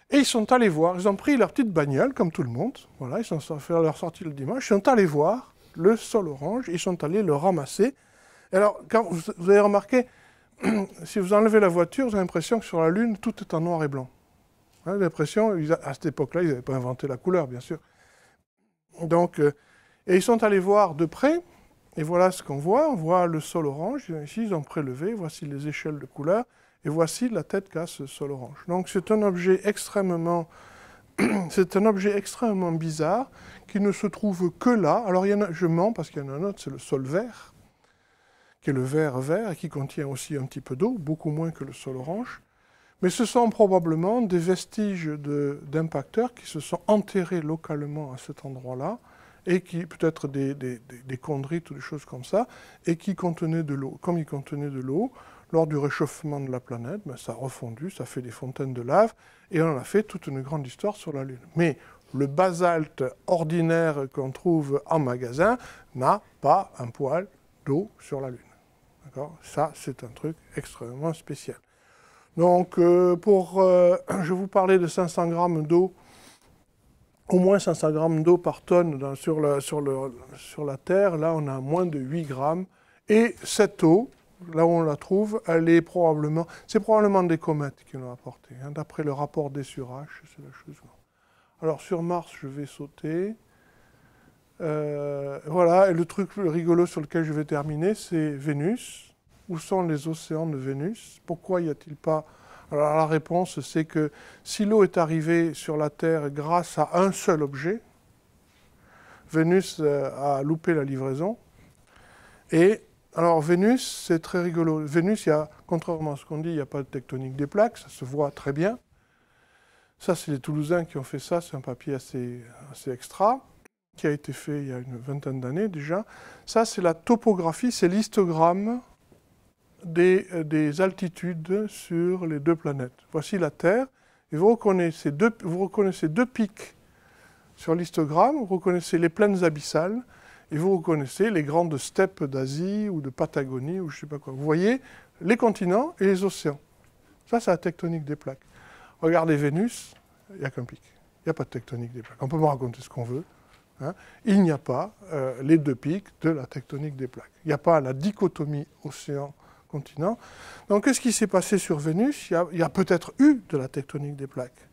Et ils sont allés voir, ils ont pris leur petite bagnole, comme tout le monde, voilà, ils sont fait leur sortie le dimanche, ils sont allés voir le sol orange, ils sont allés le ramasser. Et alors, quand vous avez remarqué, si vous enlevez la voiture, vous avez l'impression que sur la Lune, tout est en noir et blanc. Vous avez l'impression, à cette époque-là, ils n'avaient pas inventé la couleur, bien sûr. Donc, et ils sont allés voir de près, et voilà ce qu'on voit. On voit le sol orange, ici, ils ont prélevé, voici les échelles de couleurs. Et voici la tête qu'a ce sol orange. Donc c'est un objet extrêmement bizarre qui ne se trouve que là. Alors je mens parce qu'il y en a un autre, c'est le sol vert, qui est le vert et qui contient aussi un petit peu d'eau, beaucoup moins que le sol orange. Mais ce sont probablement des vestiges d'impacteurs qui se sont enterrés localement à cet endroit-là, et qui, peut-être des chondrites ou des choses comme ça, et qui contenaient de l'eau. Comme ils contenaient de l'eau, lors du réchauffement de la planète, ça a refondu, ça fait des fontaines de lave, et on a fait toute une grande histoire sur la Lune. Mais le basalte ordinaire qu'on trouve en magasin n'a pas un poil d'eau sur la Lune. D'accord ? Ça, c'est un truc extrêmement spécial. Donc, je vous parlais de 500 grammes d'eau, au moins 500 grammes d'eau par tonne sur la Terre. Là, on a moins de 8 grammes. Et cette eau, là où on la trouve, c'est probablement des comètes qui l'ont apportée. Hein, d'après le rapport d'Essurach, c'est la chose. Alors sur Mars, je vais sauter. Voilà, et le truc rigolo sur lequel je vais terminer, c'est Vénus. Où sont les océans de Vénus? Pourquoi y a-t-il pas... Alors la réponse, c'est que si l'eau est arrivée sur la Terre grâce à un seul objet, Vénus a loupé la livraison. Et alors Vénus, c'est très rigolo. Vénus, contrairement à ce qu'on dit, il n'y a pas de tectonique des plaques, ça se voit très bien. Ça, c'est les Toulousains qui ont fait ça, c'est un papier assez extra, qui a été fait il y a une vingtaine d'années déjà. Ça, c'est la topographie, c'est l'histogramme des altitudes sur les deux planètes. Voici la Terre, et vous reconnaissez deux pics sur l'histogramme, vous reconnaissez les plaines abyssales, et vous reconnaissez les grandes steppes d'Asie ou de Patagonie, ou je ne sais pas quoi. Vous voyez les continents et les océans. Ça, c'est la tectonique des plaques. Regardez Vénus, il n'y a qu'un pic. Il n'y a pas de tectonique des plaques. On peut me raconter ce qu'on veut. Hein. Il n'y a pas les deux pics de la tectonique des plaques. Il n'y a pas la dichotomie océan-continent. Donc, qu'est-ce qui s'est passé sur Vénus? Il y a peut-être eu de la tectonique des plaques.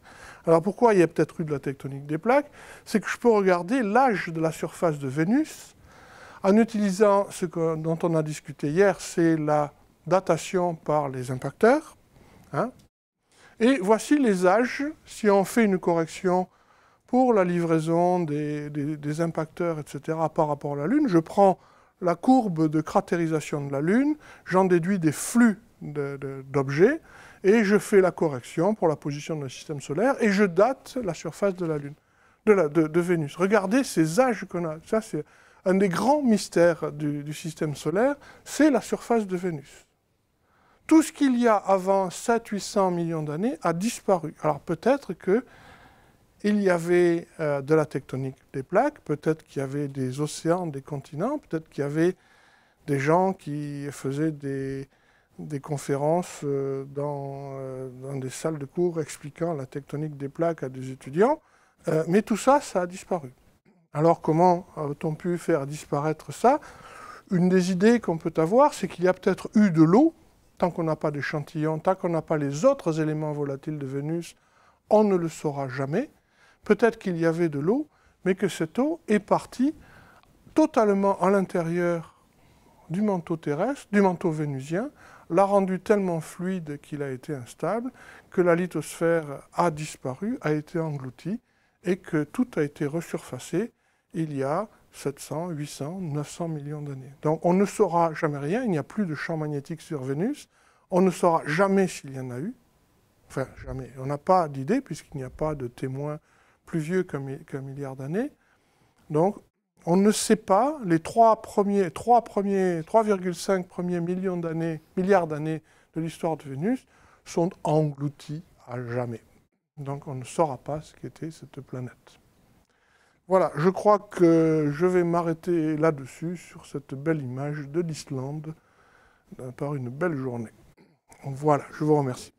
Alors, pourquoi il y a peut-être eu de la tectonique des plaques? C'est que je peux regarder l'âge de la surface de Vénus en utilisant dont on a discuté hier, c'est la datation par les impacteurs. Hein. Et voici les âges, si on fait une correction pour la livraison des impacteurs, etc., par rapport à la Lune. Je prends la courbe de cratérisation de la Lune, j'en déduis des flux d'objets, et je fais la correction pour la position d'un système solaire, et je date la surface de la Lune, de Vénus. Regardez ces âges qu'on a. Ça, c'est un des grands mystères du système solaire, c'est la surface de Vénus. Tout ce qu'il y a avant 700-800 millions d'années a disparu. Alors peut-être qu'il y avait de la tectonique des plaques, peut-être qu'il y avait des océans, des continents, peut-être qu'il y avait des gens qui faisaient des conférences dans des salles de cours expliquant la tectonique des plaques à des étudiants. Mais tout ça, ça a disparu. Alors comment a-t-on pu faire disparaître ça? Une des idées qu'on peut avoir, c'est qu'il y a peut-être eu de l'eau. Tant qu'on n'a pas d'échantillon, tant qu'on n'a pas les autres éléments volatiles de Vénus, on ne le saura jamais. Peut-être qu'il y avait de l'eau, mais que cette eau est partie totalement à l'intérieur du manteau terrestre, du manteau vénusien, l'a rendu tellement fluide qu'il a été instable, que la lithosphère a disparu, a été engloutie, et que tout a été resurfacé il y a 700, 800, 900 millions d'années. Donc on ne saura jamais rien, il n'y a plus de champ magnétique sur Vénus, on ne saura jamais s'il y en a eu, enfin jamais, on n'a pas d'idée puisqu'il n'y a pas de témoins plus vieux qu'un milliard d'années. Donc on ne sait pas, les 3,5 premiers milliards d'années de l'histoire de Vénus sont engloutis à jamais. Donc on ne saura pas ce qu'était cette planète. Voilà, je crois que je vais m'arrêter là-dessus, sur cette belle image de l'Islande, par une belle journée. Voilà, je vous remercie.